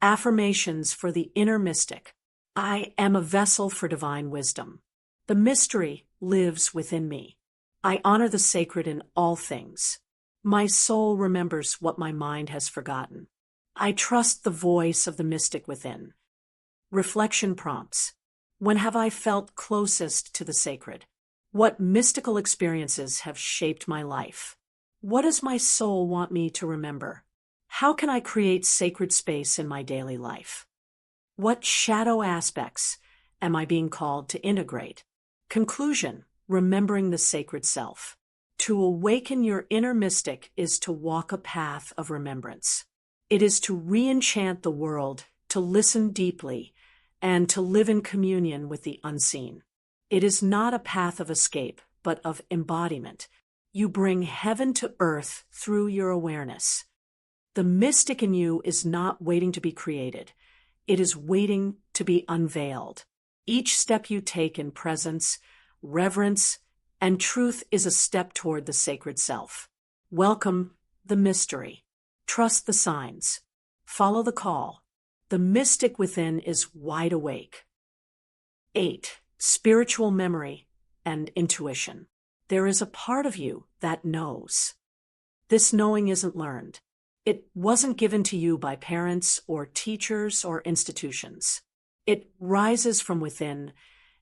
Affirmations for the inner mystic. I am a vessel for divine wisdom. The mystery lives within me. I honor the sacred in all things. My soul remembers what my mind has forgotten. I trust the voice of the mystic within. Reflection prompts. When have I felt closest to the sacred? What mystical experiences have shaped my life? What does my soul want me to remember? How can I create sacred space in my daily life? What shadow aspects am I being called to integrate? Conclusion: remembering the sacred self. To awaken your inner mystic is to walk a path of remembrance. It is to re-enchant the world, to listen deeply, and to live in communion with the unseen. It is not a path of escape, but of embodiment. You bring heaven to earth through your awareness. The mystic in you is not waiting to be created. It is waiting to be unveiled. Each step you take in presence, reverence, and truth is a step toward the sacred self. Welcome the mystery. Trust the signs. Follow the call. The mystic within is wide awake. 8. Spiritual memory and intuition. There is a part of you that knows. This knowing isn't learned. It wasn't given to you by parents or teachers or institutions. It rises from within,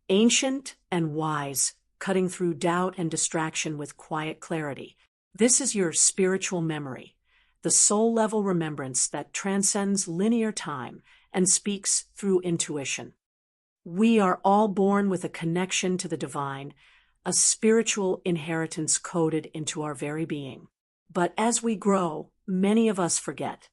ancient and wise, cutting through doubt and distraction with quiet clarity. This is your spiritual memory, the soul-level remembrance that transcends linear time and speaks through intuition. We are all born with a connection to the divine, a spiritual inheritance coded into our very being. But as we grow, many of us forget.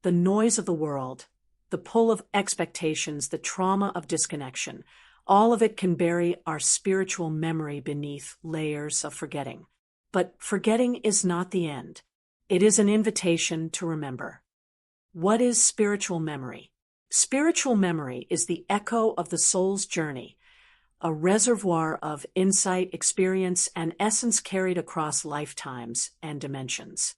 The noise of the world, the pull of expectations, the trauma of disconnection, all of it can bury our spiritual memory beneath layers of forgetting. But forgetting is not the end. It is an invitation to remember. What is spiritual memory? Spiritual memory is the echo of the soul's journey, a reservoir of insight, experience, and essence carried across lifetimes and dimensions.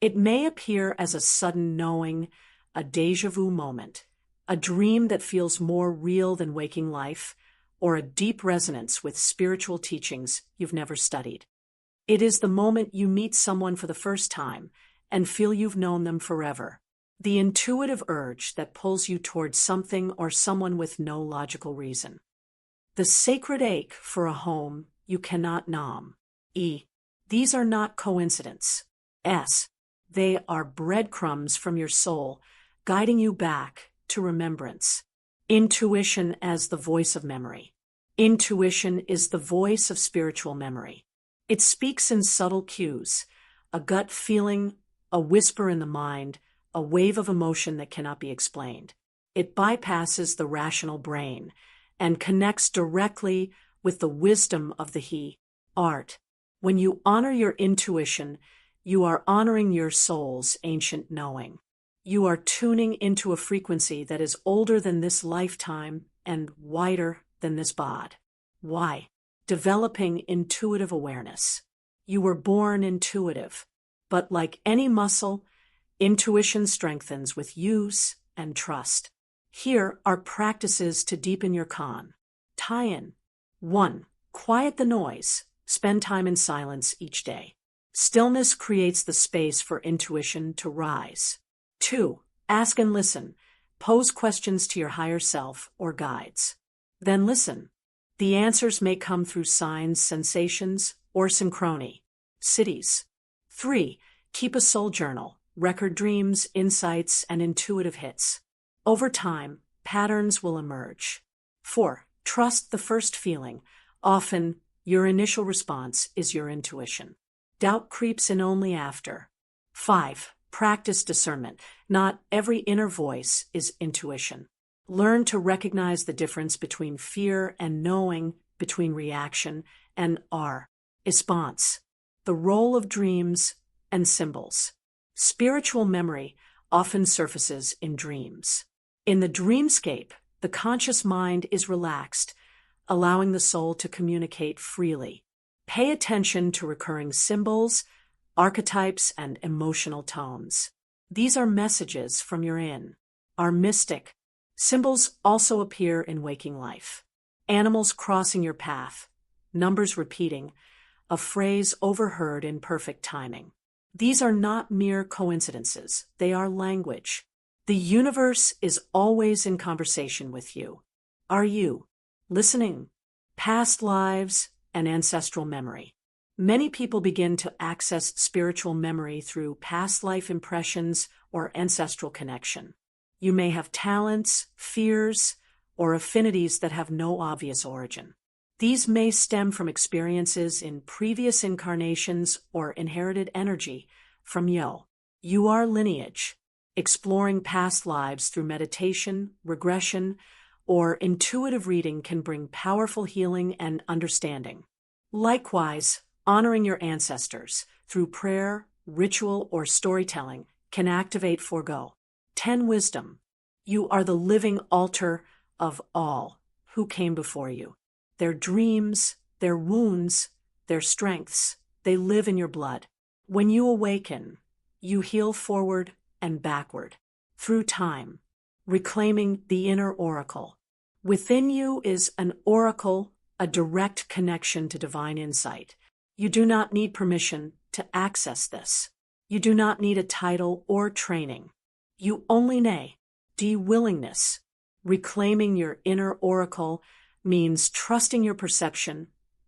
It may appear as a sudden knowing, a déjà vu moment, a dream that feels more real than waking life, or a deep resonance with spiritual teachings you've never studied. It is the moment you meet someone for the first time and feel you've known them forever. The intuitive urge that pulls you towards something or someone with no logical reason. The sacred ache for a home you cannot nom. These are not coincidence. They are breadcrumbs from your soul, guiding you back to remembrance. Intuition as the voice of memory. Intuition is the voice of spiritual memory. It speaks in subtle cues, a gut feeling, a whisper in the mind, a wave of emotion that cannot be explained. It bypasses the rational brain and connects directly with the wisdom of the art. When you honor your intuition, you are honoring your soul's ancient knowing. You are tuning into a frequency that is older than this lifetime and wider than this bod. Why? Developing intuitive awareness. You were born intuitive, but like any muscle, intuition strengthens with use and trust. Here are practices to deepen your tie-in. 1. Quiet the noise. Spend time in silence each day. Stillness creates the space for intuition to rise. 2. Ask and listen. Pose questions to your higher self or guides. Then listen. The answers may come through signs, sensations, or synchrony. 3. Keep a soul journal. Record dreams, insights, and intuitive hits. Over time, patterns will emerge. 4. Trust the first feeling. Often, your initial response is your intuition. Doubt creeps in only after. 5. Practice discernment. Not every inner voice is intuition. Learn to recognize the difference between fear and knowing, between reaction and response. The role of dreams and symbols. Spiritual memory often surfaces in dreams. In the dreamscape, the conscious mind is relaxed, allowing the soul to communicate freely. Pay attention to recurring symbols, archetypes, and emotional tones. These are messages from your are mystic. Symbols also appear in waking life. Animals crossing your path, numbers repeating, a phrase overheard in perfect timing. These are not mere coincidences, they are language. The universe is always in conversation with you. Are you listening? Past lives and ancestral memory. Many people begin to access spiritual memory through past life impressions or ancestral connection. You may have talents, fears, or affinities that have no obvious origin. These may stem from experiences in previous incarnations or inherited energy from your lineage. Exploring past lives through meditation, regression, or intuitive reading can bring powerful healing and understanding. Likewise, honoring your ancestors through prayer, ritual, or storytelling can activate 10 wisdom. You are the living altar of all who came before you. Their dreams, their wounds, their strengths, they live in your blood. When you awaken, you heal forward and backward through time, reclaiming the inner oracle. Within you is an oracle, a direct connection to divine insight. You do not need permission to access this. You do not need a title or training. You only need willingness. Reclaiming your inner oracle means trusting your perception,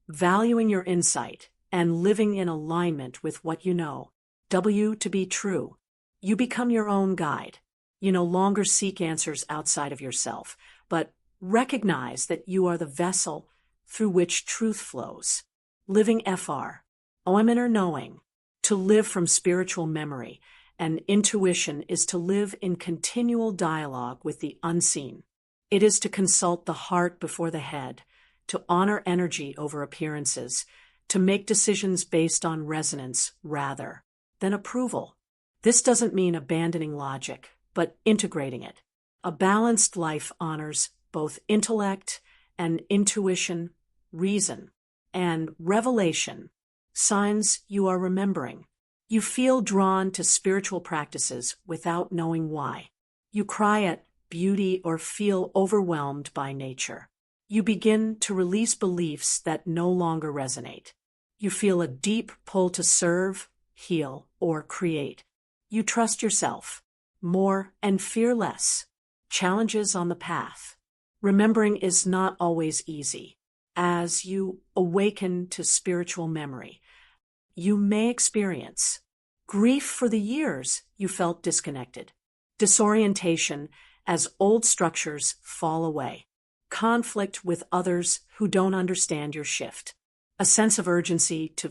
valuing your insight, and living in alignment with what you know to be true. You become your own guide. You no longer seek answers outside of yourself, but recognize that you are the vessel through which truth flows. Living inner knowing. To live from spiritual memory and intuition is to live in continual dialogue with the unseen. It is to consult the heart before the head, to honor energy over appearances, to make decisions based on resonance rather than approval. This doesn't mean abandoning logic, but integrating it. A balanced life honors both intellect and intuition, reason, and revelation, signs you are remembering. You feel drawn to spiritual practices without knowing why. You cry at beauty or feel overwhelmed by nature. You begin to release beliefs that no longer resonate. You feel a deep pull to serve, heal, or create. You trust yourself more and fear less. Challenges on the path. Remembering is not always easy. As you awaken to spiritual memory, you may experience grief for the years you felt disconnected, disorientation as old structures fall away, conflict with others who don't understand your shift, a sense of urgency to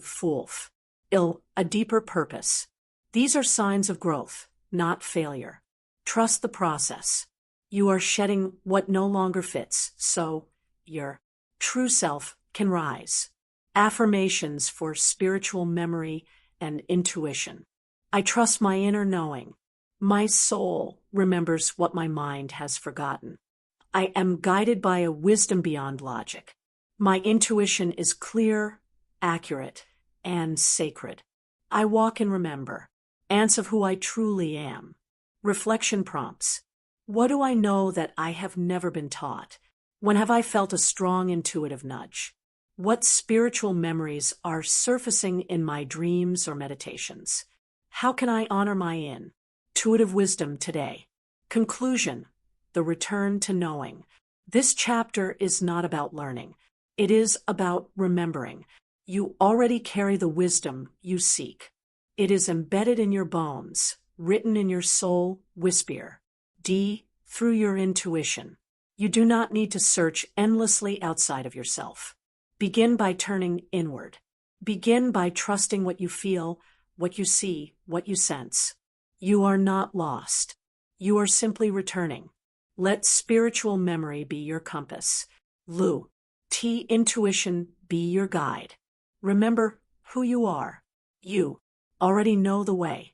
A deeper purpose. These are signs of growth, not failure. Trust the process. You are shedding what no longer fits, so your true self can rise. Affirmations for spiritual memory and intuition. I trust my inner knowing. My soul remembers what my mind has forgotten. I am guided by a wisdom beyond logic. My intuition is clear, accurate, and sacred. I walk and remember. Ants of who I truly am. Reflection prompts. What do I know that I have never been taught? When have I felt a strong intuitive nudge? What spiritual memories are surfacing in my dreams or meditations? How can I honor my intuitive wisdom today? Conclusion. The return to knowing. This chapter is not about learning. It is about remembering. You already carry the wisdom you seek. It is embedded in your bones, written in your soul, whisper. Through your intuition. You do not need to search endlessly outside of yourself. Begin by turning inward. Begin by trusting what you feel, what you see, what you sense. You are not lost. You are simply returning. Let spiritual memory be your compass. Intuition be your guide. Remember who you are. You already know the way.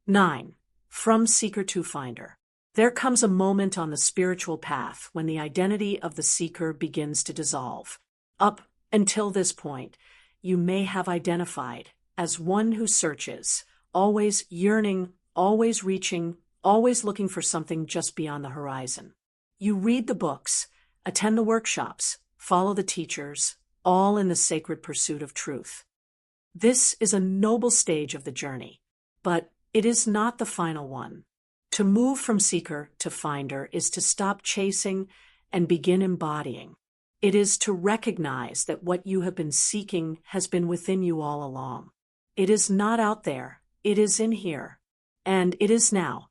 9. From Seeker to Finder. There comes a moment on the spiritual path when the identity of the seeker begins to dissolve. Up until this point, you may have identified as one who searches, always yearning, always reaching, always looking for something just beyond the horizon. You read the books, attend the workshops, follow the teachers, all in the sacred pursuit of truth. This is a noble stage of the journey, but it is not the final one. To move from seeker to finder is to stop chasing and begin embodying. It is to recognize that what you have been seeking has been within you all along. It is not out there, it is in here, and it is now.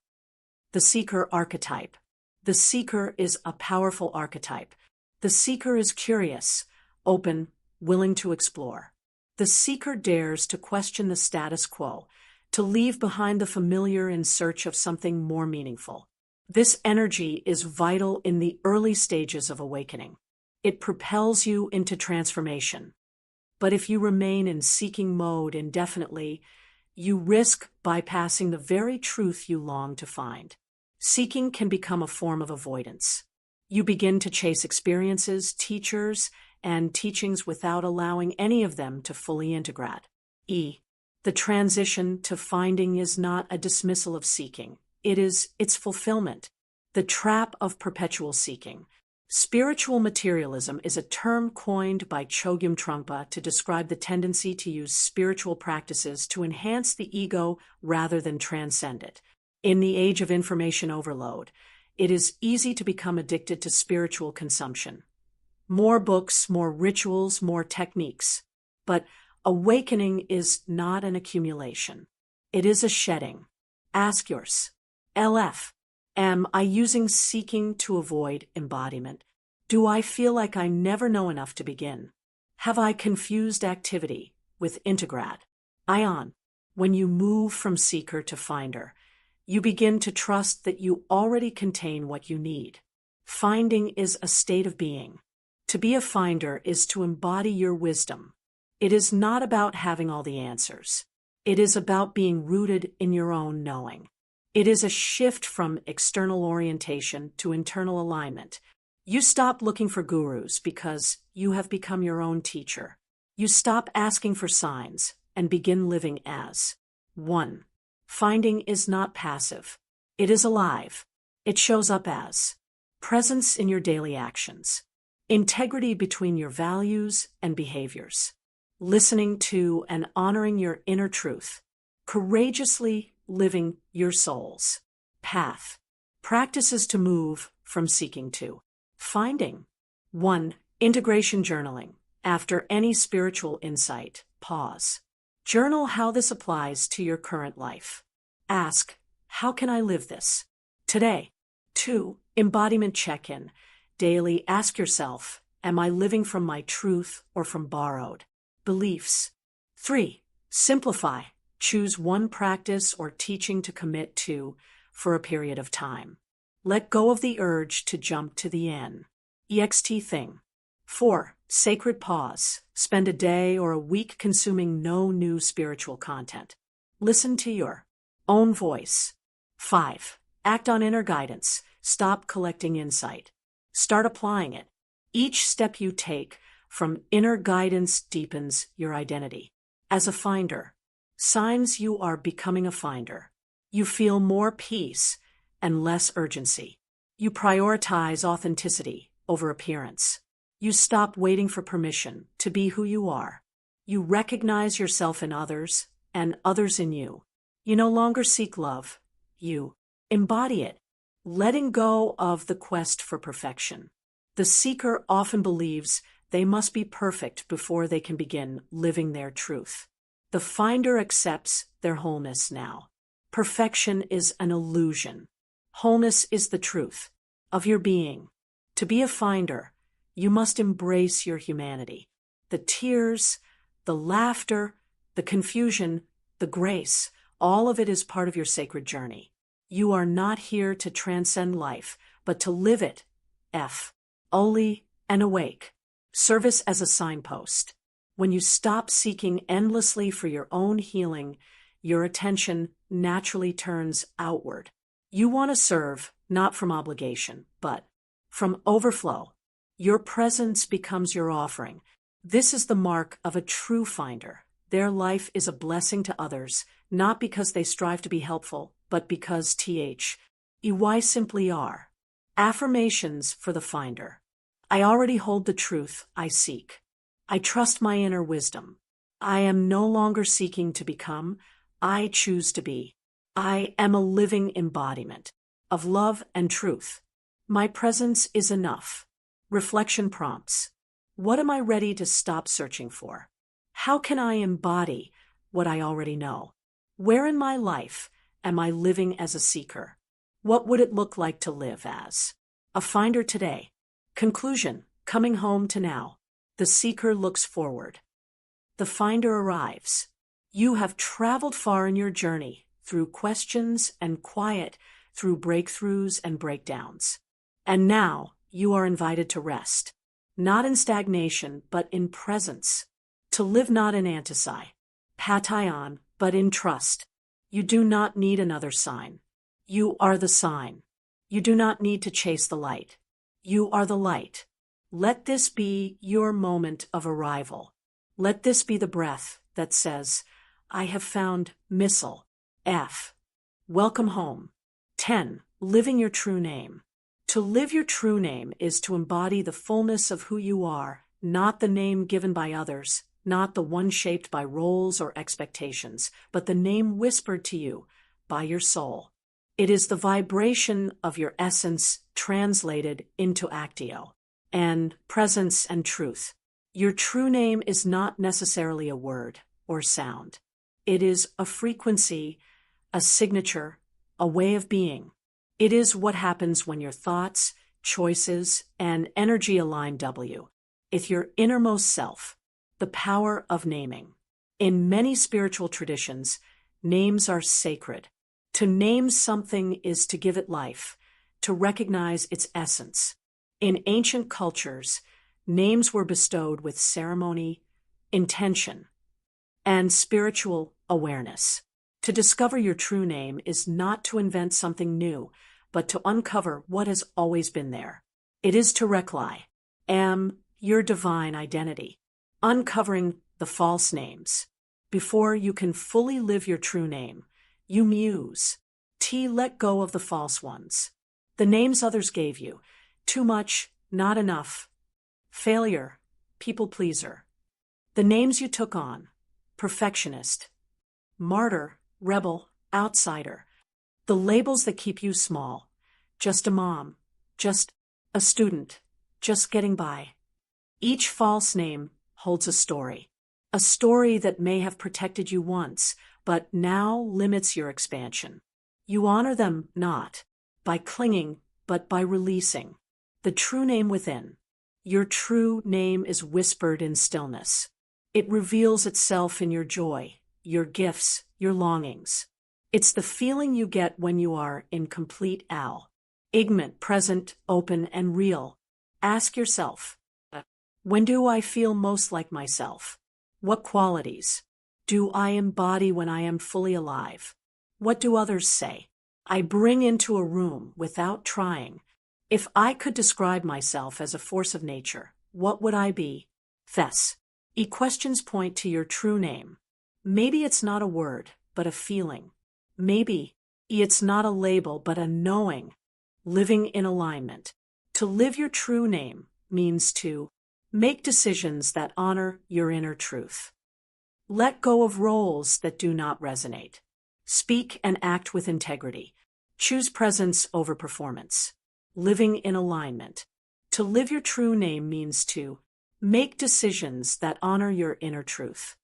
The seeker archetype. The seeker is a powerful archetype. The seeker is curious, open, willing to explore. The seeker dares to question the status quo, to leave behind the familiar in search of something more meaningful. This energy is vital in the early stages of awakening. It propels you into transformation. But if you remain in seeking mode indefinitely, you risk bypassing the very truth you long to find. Seeking can become a form of avoidance. You begin to chase experiences, teachers, and teachings without allowing any of them to fully integrate. The transition to finding is not a dismissal of seeking. It is its fulfillment. The trap of perpetual seeking. Spiritual materialism is a term coined by Chogyam Trungpa to describe the tendency to use spiritual practices to enhance the ego rather than transcend it. In the age of information overload, it is easy to become addicted to spiritual consumption. More books, more rituals, more techniques. But awakening is not an accumulation. It is a shedding. Ask yourself, am I using seeking to avoid embodiment? Do I feel like I never know enough to begin? Have I confused activity with integrate? When you move from seeker to finder, you begin to trust that you already contain what you need. Finding is a state of being. To be a finder is to embody your wisdom. It is not about having all the answers. It is about being rooted in your own knowing. It is a shift from external orientation to internal alignment. You stop looking for gurus because you have become your own teacher. You stop asking for signs and begin living as one. Finding is not passive. It is alive. It shows up as presence in your daily actions, integrity between your values and behaviors, listening to and honoring your inner truth, courageously living your soul's path. Practices to move from seeking to finding. 1. Integration journaling. After any spiritual insight, pause. Journal how this applies to your current life. Ask, how can I live this today? 2. Embodiment check-in. Daily ask yourself, am I living from my truth or from borrowed beliefs? 3. Simplify. Choose one practice or teaching to commit to for a period of time. Let go of the urge to jump to the end. EXT thing. 4. Sacred pause. Spend a day or a week consuming no new spiritual content. Listen to your own voice. 5. Act on inner guidance. Stop collecting insight. Start applying it. Each step you take from inner guidance deepens your identity. As a finder, signs you are becoming a finder. You feel more peace and less urgency. You prioritize authenticity over appearance. You stop waiting for permission to be who you are. You recognize yourself in others and others in you. You no longer seek love. You embody it, letting go of the quest for perfection. The seeker often believes they must be perfect before they can begin living their truth. The finder accepts their wholeness now. Perfection is an illusion. Wholeness is the truth of your being. To be a finder, you must embrace your humanity. The tears, the laughter, the confusion, the grace, all of it is part of your sacred journey. You are not here to transcend life, but to live it. Holy and awake. Service as a signpost. When you stop seeking endlessly for your own healing, your attention naturally turns outward. You want to serve, not from obligation, but from overflow. Your presence becomes your offering. This is the mark of a true finder. Their life is a blessing to others, not because they strive to be helpful, but because they simply are. Affirmations for the finder. I already hold the truth I seek. I trust my inner wisdom. I am no longer seeking to become. I choose to be. I am a living embodiment of love and truth. My presence is enough. Reflection prompts. What am I ready to stop searching for? How can I embody what I already know? Where in my life am I living as a seeker? What would it look like to live as a finder today? Conclusion. Coming home to now. The seeker looks forward. The finder arrives. You have traveled far in your journey, through questions and quiet, through breakthroughs and breakdowns. And now you are invited to rest. Not in stagnation, but in presence. To live not in pataion, but in trust. You do not need another sign. You are the sign. You do not need to chase the light. You are the light. Let this be your moment of arrival. Let this be the breath that says, I have found missile. Welcome home. 10. Living your true name. To live your true name is to embody the fullness of who you are, not the name given by others, not the one shaped by roles or expectations, but the name whispered to you by your soul. It is the vibration of your essence translated into actio, and presence and truth. Your true name is not necessarily a word or sound. It is a frequency, a signature, a way of being. It is what happens when your thoughts, choices, and energy align. It's your innermost self, the power of naming. In many spiritual traditions, names are sacred. To name something is to give it life, to recognize its essence. In ancient cultures, names were bestowed with ceremony, intention, and spiritual awareness. To discover your true name is not to invent something new, but to uncover what has always been there. It is to am your divine identity, uncovering the false names. Before you can fully live your true name, you muse. Let go of the false ones. The names others gave you. Too much, not enough. Failure, people pleaser. The names you took on. Perfectionist, martyr, rebel, outsider. The labels that keep you small. Just a mom, just a student, just getting by. Each false name holds a story that may have protected you once, but now limits your expansion. You honor them not by clinging, but by releasing. The true name within. Your true name is whispered in stillness. It reveals itself in your joy, your gifts, your longings. It's the feeling you get when you are in complete ignorant, present, open, and real. Ask yourself, when do I feel most like myself? What qualities do I embody when I am fully alive? What do others say I bring into a room without trying? If I could describe myself as a force of nature, what would I be? Questions point to your true name. Maybe it's not a word, but a feeling. Maybe it's not a label, but a knowing. Living in alignment. To live your true name means to make decisions that honor your inner truth. Let go of roles that do not resonate. Speak and act with integrity. Choose presence over performance. Living in alignment. To live your true name means to make decisions that honor your inner truth.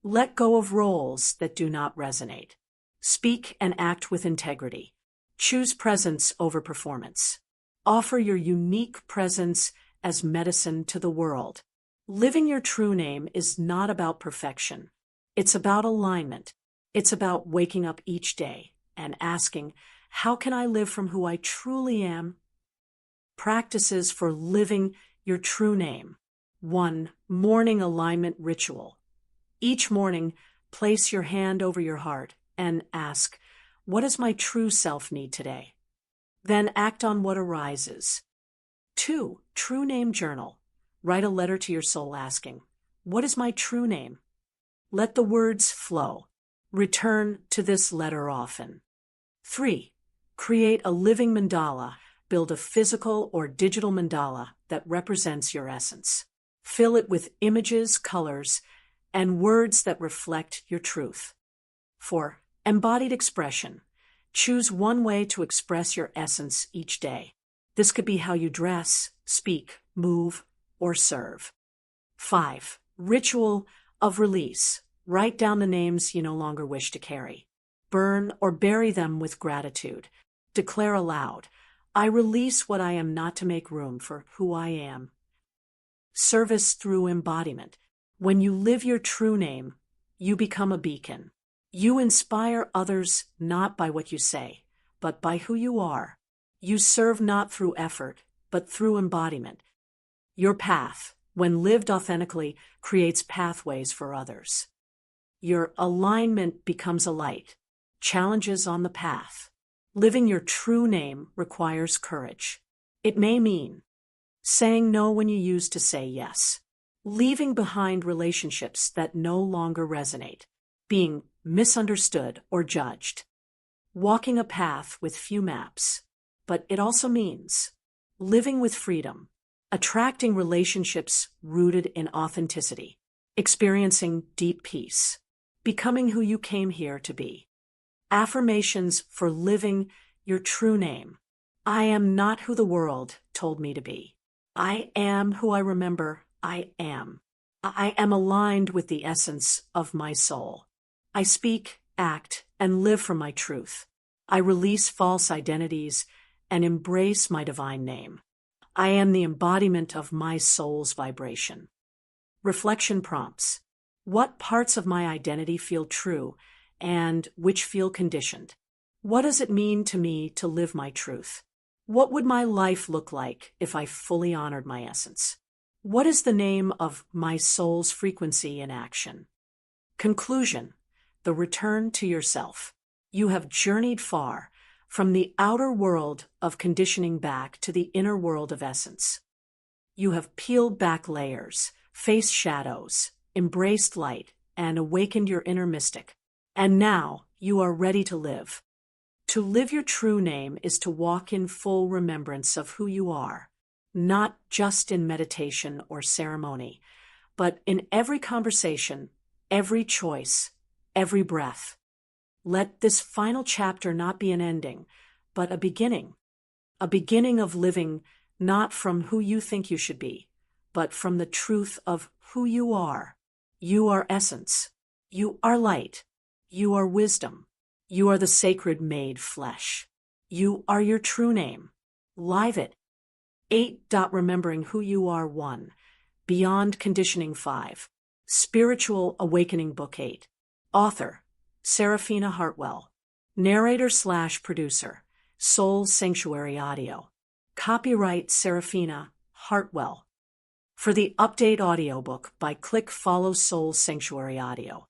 Let go of roles that do not resonate. Speak and act with integrity. Choose presence over performance. Offer your unique presence as medicine to the world. Living your true name is not about perfection. It's about alignment. It's about waking up each day and asking, how can I live from who I truly am? Practices for living your true name. 1. Morning alignment ritual. Each morning, place your hand over your heart and ask, what does my true self need today? Then act on what arises. 2. True name journal. Write a letter to your soul asking, what is my true name? Let the words flow. Return to this letter often. 3. Create a living mandala. Build a physical or digital mandala that represents your essence. Fill it with images, colors, and words that reflect your truth. 4. Embodied expression. Choose one way to express your essence each day. This could be how you dress, speak, move, or serve. 5. Ritual of release. Write down the names you no longer wish to carry. Burn or bury them with gratitude. Declare aloud, I release what I am not to make room for who I am. Service through embodiment. When you live your true name, you become a beacon. You inspire others not by what you say, but by who you are. You serve not through effort, but through embodiment. Your path, when lived authentically, creates pathways for others. Your alignment becomes a light. Challenges on the path. Living your true name requires courage. It may mean saying no when you used to say yes, leaving behind relationships that no longer resonate, being misunderstood or judged, walking a path with few maps. But it also means living with freedom, attracting relationships rooted in authenticity, experiencing deep peace, becoming who you came here to be. Affirmations for living your true name. I am not who the world told me to be. I am who I remember I am. I am aligned with the essence of my soul. I speak, act, and live from my truth. I release false identities and embrace my divine name. I am the embodiment of my soul's vibration. Reflection prompts. What parts of my identity feel true and which feel conditioned? What does it mean to me to live my truth? What would my life look like if I fully honored my essence? What is the name of my soul's frequency in action? Conclusion. The return to yourself. You have journeyed far from the outer world of conditioning back to the inner world of essence. You have peeled back layers, faced shadows, embraced light, and awakened your inner mystic. And now you are ready to live. To live your true name is to walk in full remembrance of who you are, not just in meditation or ceremony, but in every conversation, every choice, every breath. Let this final chapter not be an ending, but a beginning of living not from who you think you should be, but from the truth of who you are. You are essence. You are light. You are wisdom. You are the sacred made flesh. You are your true name. Live it. 8. Remembering who you are. 1. Beyond Conditioning. 5. Spiritual Awakening Book 8. Author, Seraphina Hartwell. Narrator/producer, Soul Sanctuary Audio. Copyright Seraphina Hartwell. For the update audiobook, click Follow Soul Sanctuary Audio.